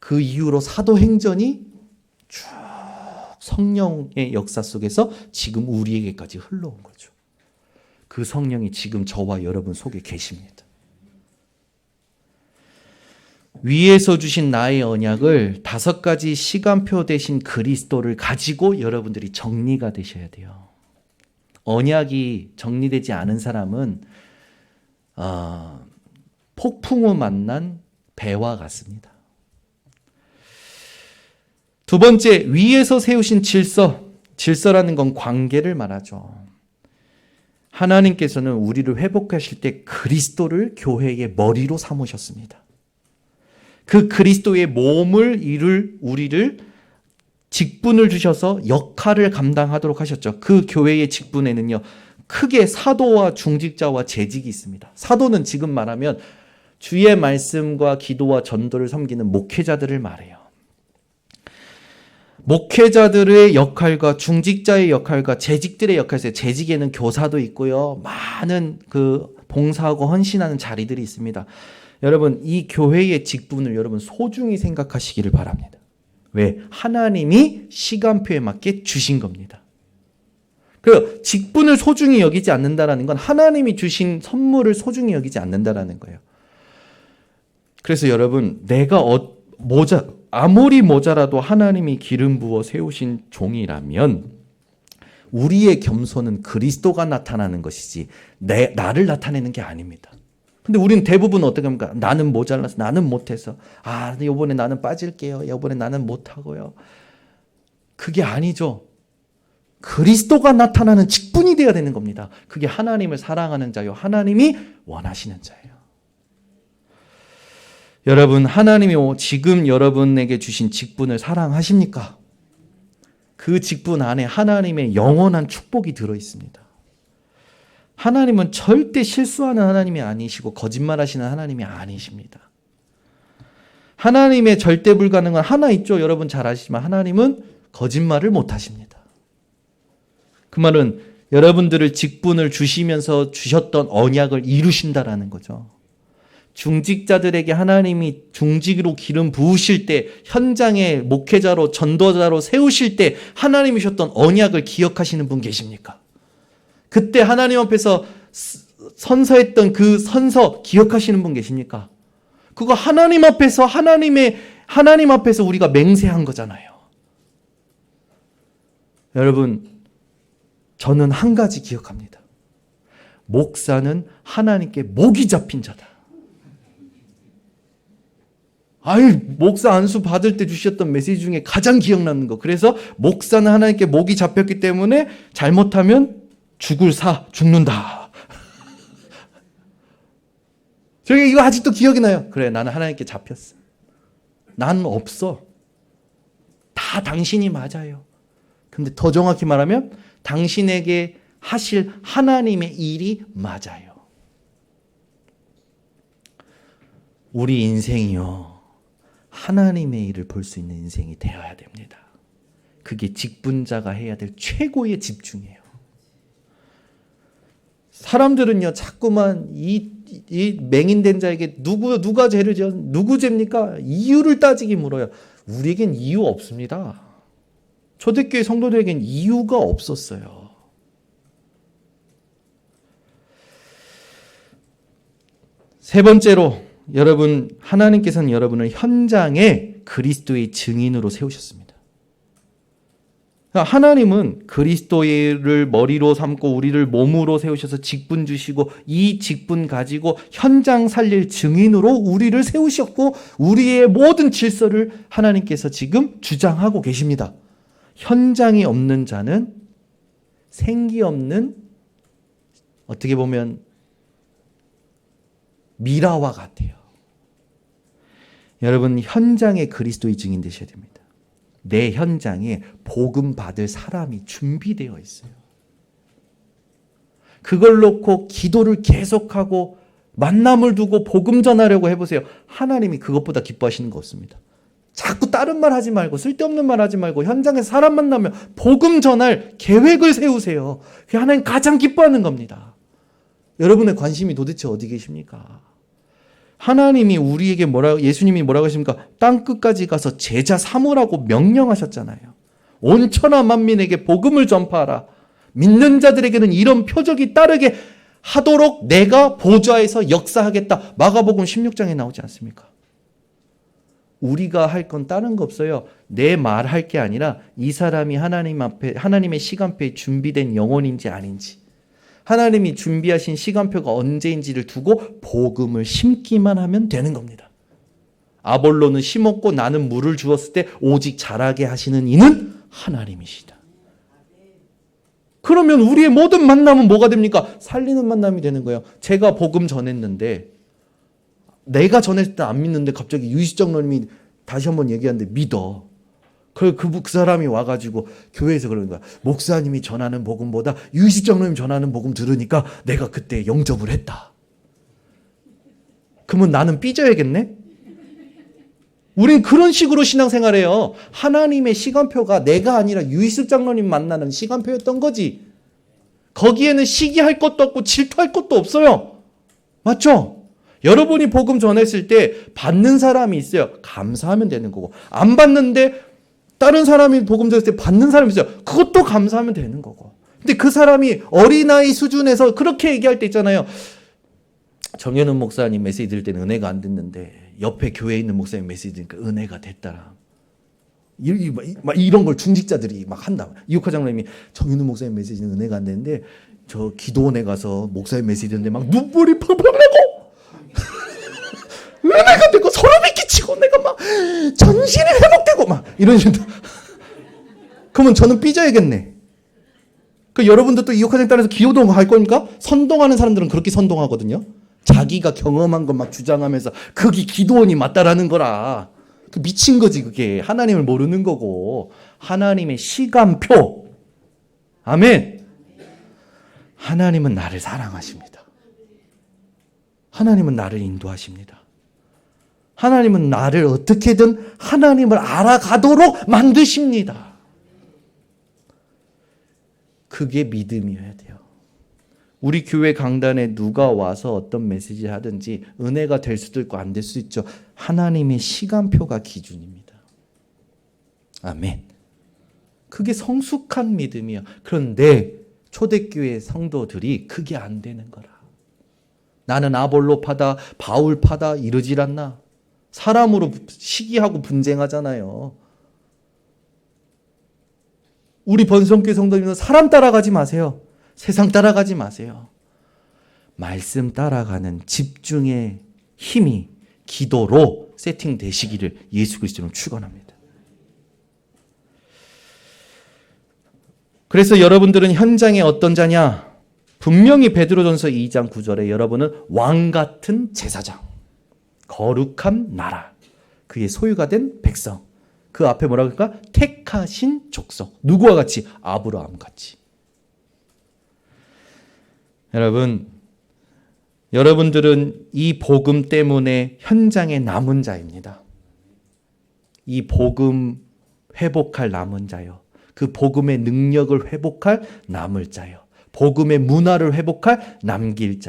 그 이후로 사도행전이 쭉 성령의 역사 속에서 지금 우리에게까지 흘러온 거죠. 그 성령이 지금 저와 여러분 속에 계십니다. 위에서 주신 나의 언약을 5가지 시간표 대신 그리스도를 가지고 여러분들이 정리가 되셔야 돼요. 언약이 정리되지 않은 사람은 폭풍 후 만난 배와 같습니다. 두 번째, 위에서 세우신 질서라는 건 관계를 말하죠. 하나님께서는 우리를 회복하실 때 그리스도를 교회의 머리로 삼으셨습니다. 그 그리스도의 몸을 이룰 우리를 직분을 주셔서 역할을 감당하도록 하셨죠. 그 교회의 직분에는요, 크게 사도와 중직자와 재직이 있습니다. 사도는 지금 말하면 주의 말씀과 기도와 전도를 섬기는 목회자들을 말해요. 목회자들의 역할과 중직자의 역할과 재직들의 역할이 있어요. 재직에는 교사도 있고요. 많은 봉사하고 헌신하는 자리들이 있습니다. 여러분, 이 교회의 직분을 여러분 소중히 생각하시기를 바랍니다. 왜? 하나님이 시간표에 맞게 주신 겁니다. 그 직분을 소중히 여기지 않는다라는 건 하나님이 주신 선물을 소중히 여기지 않는다라는 거예요. 그래서 여러분, 내가 아무리 모자라도 하나님이 기름 부어 세우신 종이라면 우리의 겸손은 그리스도가 나타나는 것이지 나를 나타내는 게 아닙니다. 근데 우리는 대부분 어떻게 합니까? 나는 모자라서, 나는 못해서, 이번에 나는 빠질게요. 이번에 나는 못하고요. 그게 아니죠. 그리스도가 나타나는 직분이 되어야 되는 겁니다. 그게 하나님을 사랑하는 자요, 하나님이 원하시는 자예요. 여러분, 하나님이 지금 여러분에게 주신 직분을 사랑하십니까? 그 직분 안에 하나님의 영원한 축복이 들어있습니다. 하나님은 절대 실수하는 하나님이 아니시고 거짓말하시는 하나님이 아니십니다. 하나님의 절대 불가능한 하나 있죠. 여러분 잘 아시지만 하나님은 거짓말을 못하십니다. 그 말은 여러분들을 직분을 주시면서 주셨던 언약을 이루신다라는 거죠. 중직자들에게 하나님이 중직으로 기름 부으실 때, 현장에 목회자로 전도자로 세우실 때 하나님이 주셨던 언약을 기억하시는 분 계십니까? 그때 하나님 앞에서 선서했던 그 선서 기억하시는 분 계십니까? 그거 하나님 앞에서 하나님 앞에서 우리가 맹세한 거잖아요. 여러분, 저는 한 가지 기억합니다. 목사는 하나님께 목이 잡힌 자다. 목사 안수 받을 때 주셨던 메시지 중에 가장 기억나는 거. 그래서 목사는 하나님께 목이 잡혔기 때문에 잘못하면 죽는다. 저기 이거 아직도 기억이 나요. 그래, 나는 하나님께 잡혔어. 나는 없어. 다 다 당신이 맞아요. 근데 더 정확히 말하면 당신에게 하실 하나님의 일이 맞아요. 우리 인생이요, 하나님의 일을 볼 수 있는 인생이 되어야 됩니다. 그게 직분자가 해야 될 최고의 집중이에요. 사람들은요, 자꾸만 이 맹인된 자에게 누가 죄를 지어? 누구 죄입니까? 이유를 따지기 물어요. 우리에겐 이유 없습니다. 초대교회 성도들에겐 이유가 없었어요. 세 번째로, 여러분, 하나님께서는 여러분을 현장에 그리스도의 증인으로 세우셨습니다. 하나님은 그리스도를 머리로 삼고 우리를 몸으로 세우셔서 직분 주시고 이 직분 가지고 현장 살릴 증인으로 우리를 세우셨고 우리의 모든 질서를 하나님께서 지금 주장하고 계십니다. 현장이 없는 자는 생기 없는, 어떻게 보면 미라와 같아요. 여러분, 현장에 그리스도의 증인 되셔야 됩니다. 내 현장에 복음 받을 사람이 준비되어 있어요. 그걸 놓고 기도를 계속하고 만남을 두고 복음 전하려고 해보세요. 하나님이 그것보다 기뻐하시는 거 없습니다. 자꾸 다른 말 하지 말고 쓸데없는 말 하지 말고 현장에서 사람 만나면 복음 전할 계획을 세우세요. 그게 하나님 가장 기뻐하는 겁니다. 여러분의 관심이 도대체 어디 계십니까? 하나님이 우리에게 예수님이 뭐라고 하십니까? 땅 끝까지 가서 제자 삼으라고 명령하셨잖아요. 온 천하 만민에게 복음을 전파하라. 믿는 자들에게는 이런 표적이 따르게 하도록 내가 보좌에서 역사하겠다. 마가복음 16장에 나오지 않습니까? 우리가 할 건 다른 거 없어요. 내 말할 게 아니라 이 사람이 하나님 앞에, 하나님의 시간표에 준비된 영혼인지 아닌지, 하나님이 준비하신 시간표가 언제인지를 두고 복음을 심기만 하면 되는 겁니다. 아볼로는 심었고 나는 물을 주었을 때 오직 자라게 하시는 이는 하나님이시다. 그러면 우리의 모든 만남은 뭐가 됩니까? 살리는 만남이 되는 거예요. 제가 복음 전했는데, 내가 전했을 때 안 믿는데 갑자기 유시정론님이 다시 한번 얘기하는데 믿어. 그 사람이 와가지고 교회에서 그러는 거야. 목사님이 전하는 복음보다 유시정론님 전하는 복음 들으니까 내가 그때 영접을 했다. 그러면 나는 삐져야겠네? 우린 그런 식으로 신앙생활해요. 하나님의 시간표가 내가 아니라 유이슬 장로님 만나는 시간표였던 거지. 거기에는 시기할 것도 없고 질투할 것도 없어요. 맞죠? 여러분이 복음 전했을 때 받는 사람이 있어요. 감사하면 되는 거고. 안 받는데 다른 사람이 복음 전했을 때 받는 사람이 있어요. 그것도 감사하면 되는 거고. 근데 그 사람이 어린아이 수준에서 그렇게 얘기할 때 있잖아요. 정현훈 목사님 메시지 들을 때는 은혜가 안 됐는데 옆에 교회에 있는 목사님 메시지 들으니까 은혜가 됐더라. 이런 걸 중직자들이 막 한다. 이육화 장로님이 정현훈 목사님 메시지는 은혜가 안 되는데 저 기도원에 가서 목사님 메시지 듣는데 막 눈물이 펄펄 나고 은혜가 되고 소름이 끼치고 내가 막 정신이 회복되고 막 이런 식으로. 그러면 저는 삐져야겠네. 그 여러분들 또 이육화장 따라서 기도동 할 거니까 선동하는 사람들은 그렇게 선동하거든요. 자기가 경험한 것 막 주장하면서 그게 기도원이 맞다라는 거라. 그 미친 거지 그게. 하나님을 모르는 거고. 하나님의 시간표. 아멘. 하나님은 나를 사랑하십니다. 하나님은 나를 인도하십니다. 하나님은 나를 어떻게든 하나님을 알아가도록 만드십니다. 그게 믿음이어야 돼요. 우리 교회 강단에 누가 와서 어떤 메시지 하든지 은혜가 될 수도 있고 안 될 수도 있죠. 하나님의 시간표가 기준입니다. 아멘. 그게 성숙한 믿음이에요. 그런데 초대교회 성도들이 그게 안 되는 거라. 나는 아볼로파다, 바울파다 이러질 않나. 사람으로 시기하고 분쟁하잖아요. 우리 번성교회 성도님은 사람 따라가지 마세요. 세상 따라가지 마세요. 말씀 따라가는 집중의 힘이 기도로 세팅되시기를 예수 그리스도로 축원합니다. 그래서 여러분들은 현장에 어떤 자냐? 분명히 베드로전서 2장 9절에 여러분은 왕 같은 제사장, 거룩한 나라, 그의 소유가 된 백성, 그 앞에 뭐라 그럴까? 택하신 족속. 누구와 같이? 아브라함 같이. 여러분들은 이 복음 때문에 현장에 남은 자입니다. 이 복음 회복할 남은 자요. 그 복음의 능력을 회복할 남을 자요. 복음의 문화를 회복할 남는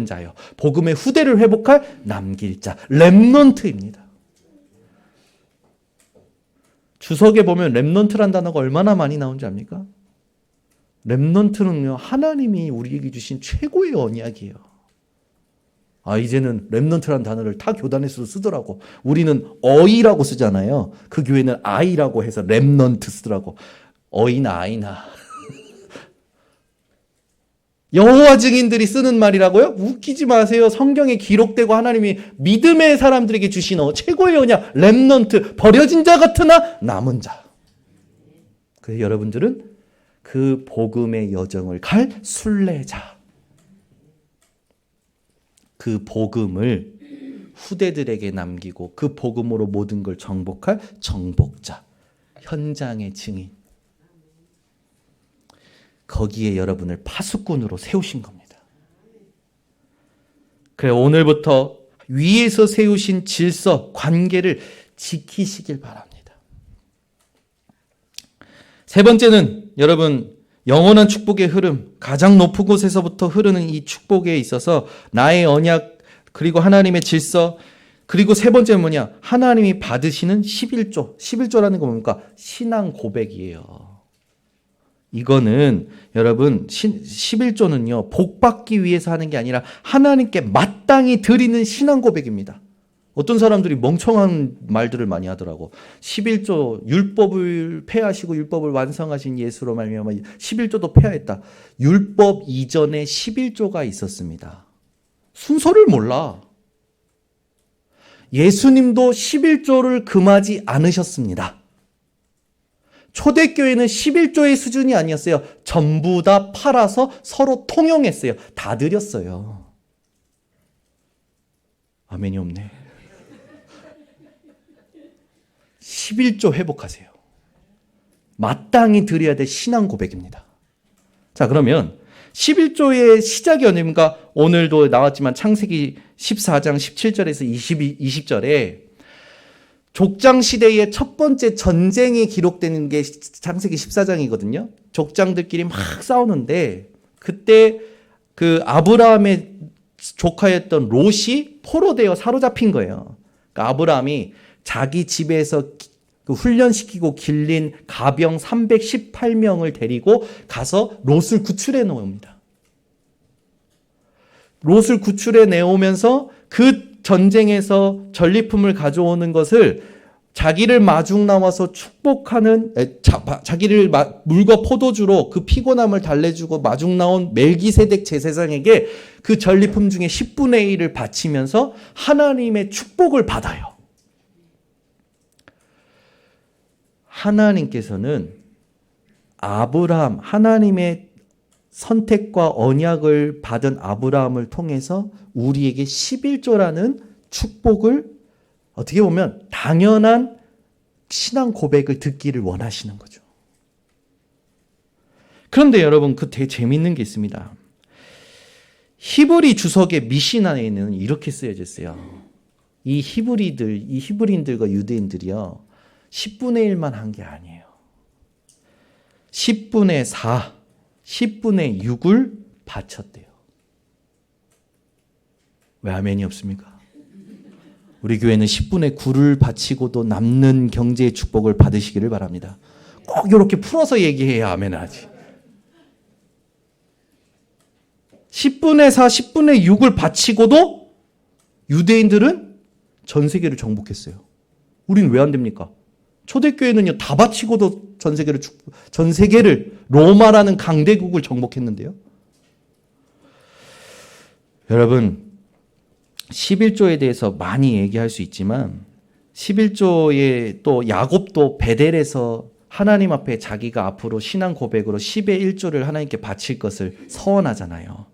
자요. 복음의 후대를 회복할 남길 자. 렘넌트입니다. 주석에 보면 렘넌트란 단어가 얼마나 많이 나온지 압니까? 렘넌트는요, 하나님이 우리에게 주신 최고의 언약이에요. 이제는 렘넌트란 단어를 타 교단에서도 쓰더라고. 우리는 어이라고 쓰잖아요. 그 교회는 아이라고 해서 렘넌트 쓰더라고. 어이나 아이나. 여호와 증인들이 쓰는 말이라고요? 웃기지 마세요. 성경에 기록되고 하나님이 믿음의 사람들에게 주신 최고의 언약, 렘넌트, 버려진 자 같으나 남은 자. 그래서 여러분들은 그 복음의 여정을 갈 순례자. 그 복음을 후대들에게 남기고 그 복음으로 모든 걸 정복할 정복자. 현장의 증인. 거기에 여러분을 파수꾼으로 세우신 겁니다. 그래 오늘부터 위에서 세우신 질서, 관계를 지키시길 바랍니다. 세 번째는 여러분 영원한 축복의 흐름, 가장 높은 곳에서부터 흐르는 이 축복에 있어서 나의 언약, 그리고 하나님의 질서, 그리고 세 번째는 뭐냐? 하나님이 받으시는 11조. 11조라는 거 뭡니까? 신앙 고백이에요. 이거는 여러분 11조는요. 복 받기 위해서 하는 게 아니라 하나님께 마땅히 드리는 신앙 고백입니다. 어떤 사람들이 멍청한 말들을 많이 하더라고. 11조 율법을 폐하시고 율법을 완성하신 예수로 말미암아 11조도 폐하했다. 율법 이전에 11조가 있었습니다. 순서를 몰라. 예수님도 11조를 금하지 않으셨습니다. 초대교회는 11조의 수준이 아니었어요. 전부 다 팔아서 서로 통용했어요. 다 드렸어요. 아멘이 없네. 11조 회복하세요. 마땅히 드려야 될 신앙 고백입니다. 자, 그러면 11조의 시작이 언제입니까? 오늘도 나왔지만 창세기 14장 17절에서 20절에 족장 시대의 첫 번째 전쟁이 기록되는 게 창세기 14장이거든요. 족장들끼리 막 싸우는데 그때 그 아브라함의 조카였던 롯이 포로되어 사로잡힌 거예요. 그러니까 아브라함이 자기 집에서 훈련시키고 길린 가병 318명을 데리고 가서 롯을 구출해 놓습니다. 롯을 구출해 내오면서 그 전쟁에서 전리품을 가져오는 것을 자기를 마중 나와서 축복하는 자기를 물과 포도주로 그 피곤함을 달래주고 마중 나온 멜기세덱 제사장에게 그 전리품 중에 10분의 1을 바치면서 하나님의 축복을 받아요. 하나님께서는 아브라함, 하나님의 선택과 언약을 받은 아브라함을 통해서 우리에게 11조라는 축복을 어떻게 보면 당연한 신앙 고백을 듣기를 원하시는 거죠. 그런데 여러분 그 되게 재밌는 게 있습니다. 히브리 주석의 미시나에는 이렇게 쓰여져 있어요. 이 히브리인들과 유대인들이요. 10분의 1만 한 게 아니에요. 10분의 4, 10분의 6을 바쳤대요. 왜 아멘이 없습니까? 우리 교회는 10분의 9를 바치고도 남는 경제의 축복을 받으시기를 바랍니다. 꼭 이렇게 풀어서 얘기해야 아멘 하지. 10분의 4, 10분의 6을 바치고도 유대인들은 전 세계를 정복했어요. 우리는 왜 안 됩니까? 초대교회는요, 다 바치고도 전 세계를 로마라는 강대국을 정복했는데요. 여러분, 11조에 대해서 많이 얘기할 수 있지만 11조에 또 야곱도 베델에서 하나님 앞에 자기가 앞으로 신앙 고백으로 10의 1조를 하나님께 바칠 것을 서원하잖아요.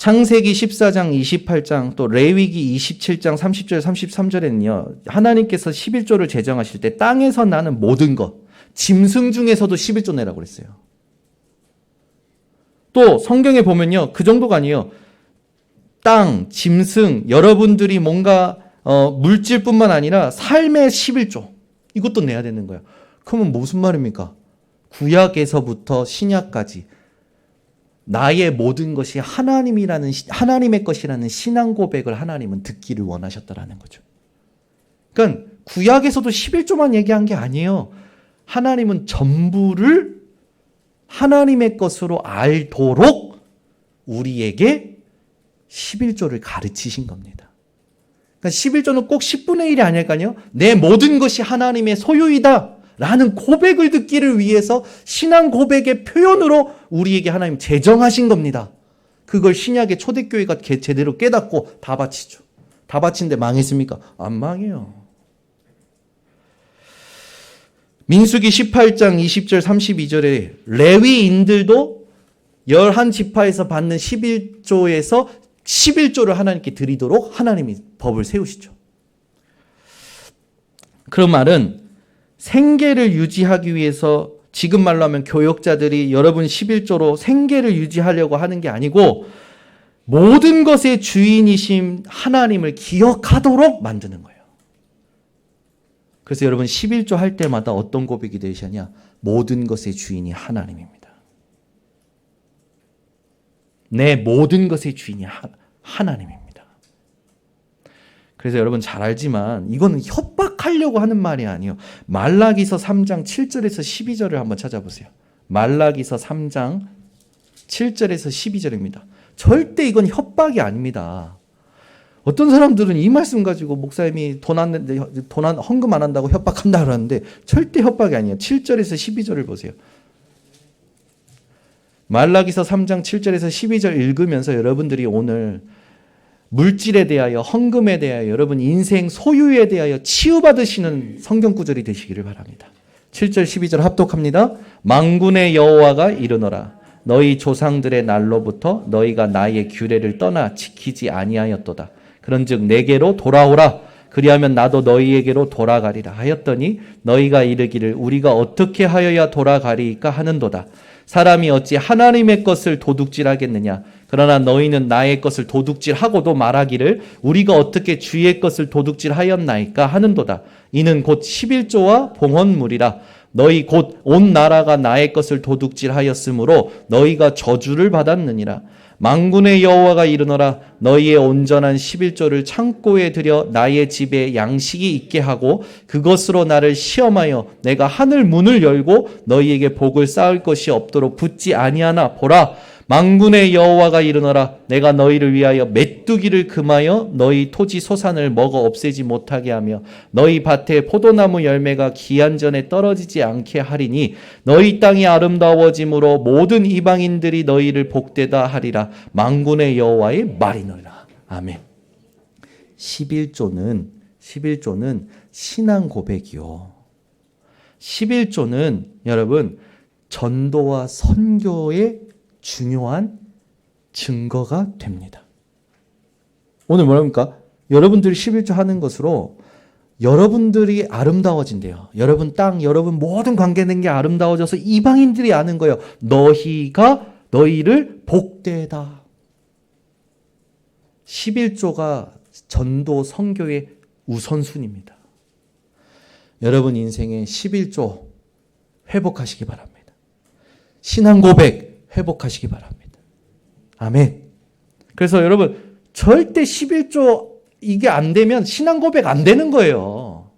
창세기 14장 28장 또 레위기 27장 30절 33절에는요. 하나님께서 11조를 제정하실 때 땅에서 나는 모든 것, 짐승 중에서도 11조 내라고 그랬어요. 또 성경에 보면요. 그 정도가 아니에요. 땅, 짐승, 여러분들이 뭔가 물질뿐만 아니라 삶의 11조 이것도 내야 되는 거예요. 그러면 무슨 말입니까? 구약에서부터 신약까지 나의 모든 것이 하나님의 것이라는 신앙 고백을 하나님은 듣기를 원하셨다라는 거죠. 그러니까 구약에서도 11조만 얘기한 게 아니에요. 하나님은 전부를 하나님의 것으로 알도록 우리에게 11조를 가르치신 겁니다. 그러니까 11조는 꼭 10분의 1이 아닐까요? 내 모든 것이 하나님의 소유이다 라는 고백을 듣기를 위해서 신앙 고백의 표현으로 우리에게 하나님 제정하신 겁니다. 그걸 신약의 초대교회가 제대로 깨닫고 다 바치죠. 다 바친데 망했습니까? 안 망해요. 민수기 18장 20절 32절에 레위인들도 11지파에서 받는 11조에서 11조를 하나님께 드리도록 하나님이 법을 세우시죠. 그런 말은 생계를 유지하기 위해서 지금 말로 하면 교역자들이 여러분 11조로 생계를 유지하려고 하는 게 아니고 모든 것의 주인이신 하나님을 기억하도록 만드는 거예요. 그래서 여러분 11조 할 때마다 어떤 고백이 되시냐? 모든 것의 주인이 하나님입니다. 내 모든 것의 주인이 하나님입니다. 그래서 여러분 잘 알지만 이거는 협박하려고 하는 말이 아니에요. 말라기서 3장 7절에서 12절을 한번 찾아보세요. 말라기서 3장 7절에서 12절입니다. 절대 이건 협박이 아닙니다. 어떤 사람들은 이 말씀 가지고 목사님이 헌금 안 한다고 협박한다 그러는데 절대 협박이 아니에요. 7절에서 12절을 보세요. 말라기서 3장 7절에서 12절 읽으면서 여러분들이 오늘 물질에 대하여 헌금에 대하여 여러분 인생 소유에 대하여 치유받으시는 성경 구절이 되시기를 바랍니다. 7절 12절 합독합니다. 만군의 여호와가 이르노라 너희 조상들의 날로부터 너희가 나의 규례를 떠나 지키지 아니하였도다. 그런즉 내게로 돌아오라. 그리하면 나도 너희에게로 돌아가리라 하였더니 너희가 이르기를 우리가 어떻게 하여야 돌아가리까 하는도다. 사람이 어찌 하나님의 것을 도둑질하겠느냐. 그러나 너희는 나의 것을 도둑질하고도 말하기를 우리가 어떻게 주의 것을 도둑질하였나이까 하는도다. 이는 곧 11조와 봉헌물이라. 너희 곧 온 나라가 나의 것을 도둑질하였으므로 너희가 저주를 받았느니라. 만군의 여호와가 이르노라 너희의 온전한 11조를 창고에 들여 나의 집에 양식이 있게 하고 그것으로 나를 시험하여 내가 하늘 문을 열고 너희에게 복을 쌓을 것이 없도록 붙지 아니하나 보라 만군의 여호와가 이르노라 내가 너희를 위하여 메뚜기를 금하여 너희 토지 소산을 먹어 없애지 못하게 하며 너희 밭에 포도나무 열매가 기한전에 떨어지지 않게 하리니 너희 땅이 아름다워짐으로 모든 이방인들이 너희를 복되다 하리라 만군의 여호와의 말이노라. 아멘. 11조는 신앙 고백이요. 11조는 여러분 전도와 선교의 중요한 증거가 됩니다. 오늘 뭐랍니까? 여러분들이 11조 하는 것으로 여러분들이 아름다워진대요. 여러분 땅, 여러분 모든 관계된 게 아름다워져서 이방인들이 아는 거예요. 너희를 복되다. 11조가 전도 선교의 우선순위입니다. 여러분 인생에 11조 회복하시기 바랍니다. 신앙 고백 회복하시기 바랍니다. 아멘. 그래서 여러분 절대 11조 이게 안 되면 신앙 고백 안 되는 거예요.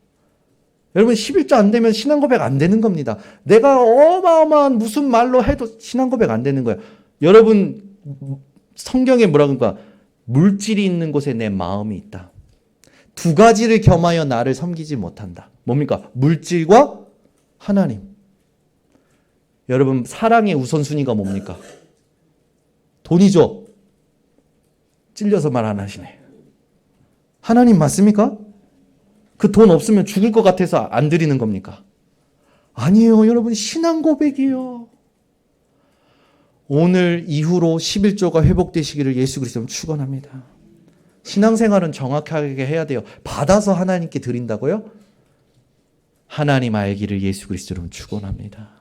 여러분 11조 안 되면 신앙 고백 안 되는 겁니다. 내가 어마어마한 무슨 말로 해도 신앙 고백 안 되는 거예요. 여러분 성경에 뭐라고 그러니까 물질이 있는 곳에 내 마음이 있다. 두 가지를 겸하여 나를 섬기지 못한다. 뭡니까? 물질과 하나님. 여러분 사랑의 우선순위가 뭡니까? 돈이죠. 찔려서 말 안 하시네. 하나님 맞습니까? 그 돈 없으면 죽을 것 같아서 안 드리는 겁니까? 아니에요. 여러분 신앙 고백이에요. 오늘 이후로 11조가 회복되시기를 예수 그리스도로 축원합니다. 신앙생활은 정확하게 해야 돼요. 받아서 하나님께 드린다고요? 하나님 알기를 예수 그리스도로 축원합니다.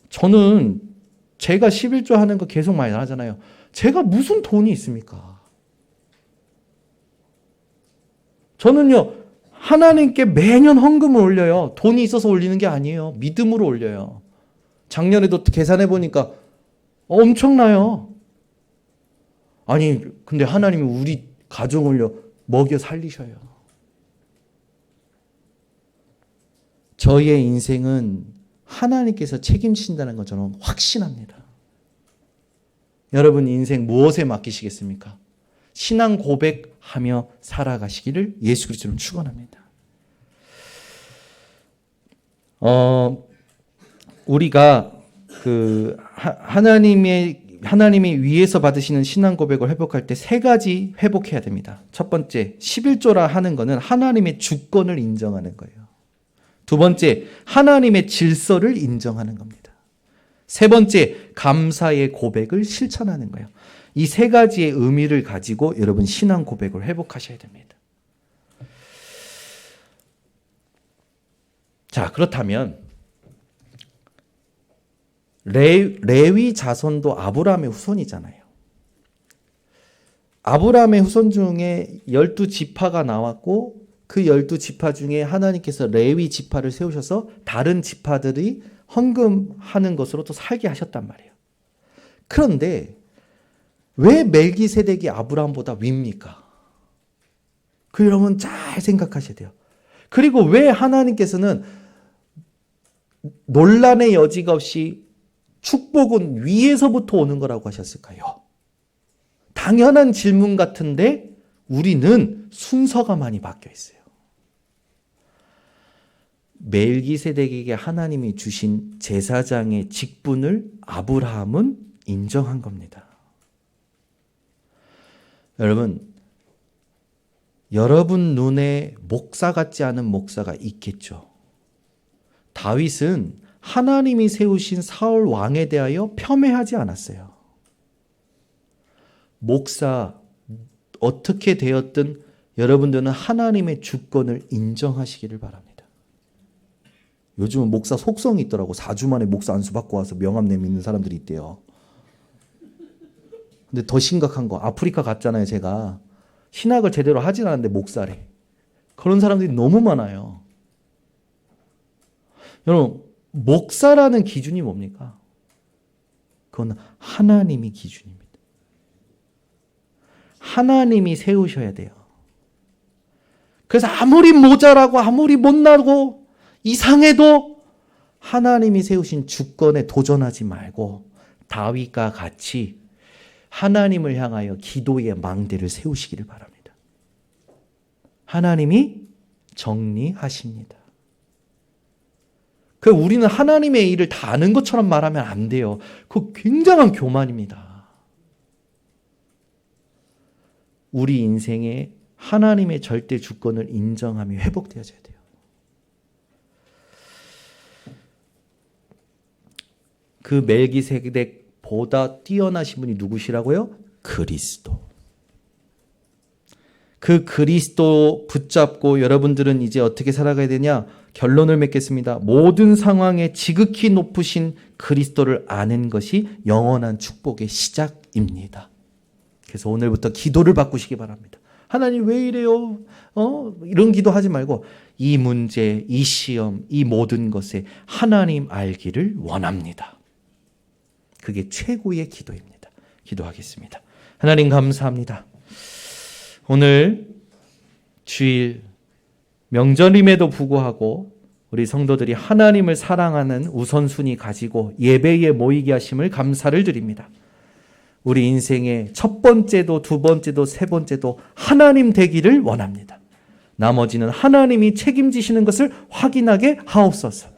저는 제가 11조 하는 거 계속 많이 하잖아요. 제가 무슨 돈이 있습니까? 저는요, 하나님께 매년 헌금을 올려요. 돈이 있어서 올리는 게 아니에요. 믿음으로 올려요. 작년에도 계산해 보니까 엄청나요. 아니, 근데 하나님이 우리 가정을요, 먹여 살리셔요. 저희의 인생은 하나님께서 책임지신다는 걸 저는 확신합니다. 여러분 인생 무엇에 맡기시겠습니까? 신앙 고백하며 살아가시기를 예수 그리스도로 축원합니다. 우리가 하나님이 위에서 받으시는 신앙 고백을 회복할 때 세 가지 회복해야 됩니다. 첫 번째, 11조라 하는 것은 하나님의 주권을 인정하는 거예요. 두 번째, 하나님의 질서를 인정하는 겁니다. 세 번째, 감사의 고백을 실천하는 거예요. 이 세 가지의 의미를 가지고 여러분 신앙 고백을 회복하셔야 됩니다. 자, 그렇다면 레위 자손도 아브라함의 후손이잖아요. 아브라함의 후손 중에 12지파가 나왔고 그 12지파 중에 하나님께서 레위 지파를 세우셔서 다른 지파들이 헌금하는 것으로 또 살게 하셨단 말이에요. 그런데 왜 멜기세덱이 아브라함보다 위입니까? 그 여러분 잘 생각하셔야 돼요. 그리고 왜 하나님께서는 논란의 여지가 없이 축복은 위에서부터 오는 거라고 하셨을까요? 당연한 질문 같은데 우리는 순서가 많이 바뀌어 있어요. 멜기세덱에게 하나님이 주신 제사장의 직분을 아브라함은 인정한 겁니다. 여러분 눈에 목사 같지 않은 목사가 있겠죠. 다윗은 하나님이 세우신 사울 왕에 대하여 폄훼하지 않았어요. 목사 어떻게 되었든 여러분들은 하나님의 주권을 인정하시기를 바랍니다. 요즘은 목사 속성이 있더라고. 4주 만에 목사 안수 받고 와서 명함 내미는 사람들이 있대요. 근데 더 심각한 거, 아프리카 갔잖아요, 제가. 신학을 제대로 하진 않았는데 목사래. 그런 사람들이 너무 많아요. 여러분, 목사라는 기준이 뭡니까? 그건 하나님이 기준입니다. 하나님이 세우셔야 돼요. 그래서 아무리 모자라고 아무리 못나고 이상해도 하나님이 세우신 주권에 도전하지 말고 다윗과 같이 하나님을 향하여 기도의 망대를 세우시기를 바랍니다. 하나님이 정리하십니다. 우리는 하나님의 일을 다 아는 것처럼 말하면 안 돼요. 그거 굉장한 교만입니다. 우리 인생에 하나님의 절대 주권을 인정하며 회복되어져야 돼요. 그 멜기세덱보다 뛰어나신 분이 누구시라고요? 그리스도. 그 그리스도 붙잡고 여러분들은 이제 어떻게 살아가야 되냐? 결론을 맺겠습니다. 모든 상황에 지극히 높으신 그리스도를 아는 것이 영원한 축복의 시작입니다. 그래서 오늘부터 기도를 바꾸시기 바랍니다. 하나님 왜 이래요? 이런 기도하지 말고 이 문제, 이 시험, 이 모든 것에 하나님 알기를 원합니다. 그게 최고의 기도입니다. 기도하겠습니다. 하나님 감사합니다. 오늘 주일 명절임에도 불구하고 우리 성도들이 하나님을 사랑하는 우선순위 가지고 예배에 모이게 하심을 감사를 드립니다. 우리 인생의 첫 번째도 두 번째도 세 번째도 하나님 되기를 원합니다. 나머지는 하나님이 책임지시는 것을 확인하게 하옵소서.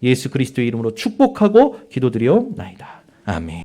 예수 그리스도의 이름으로 축복하고 기도드리옵나이다. 아멘.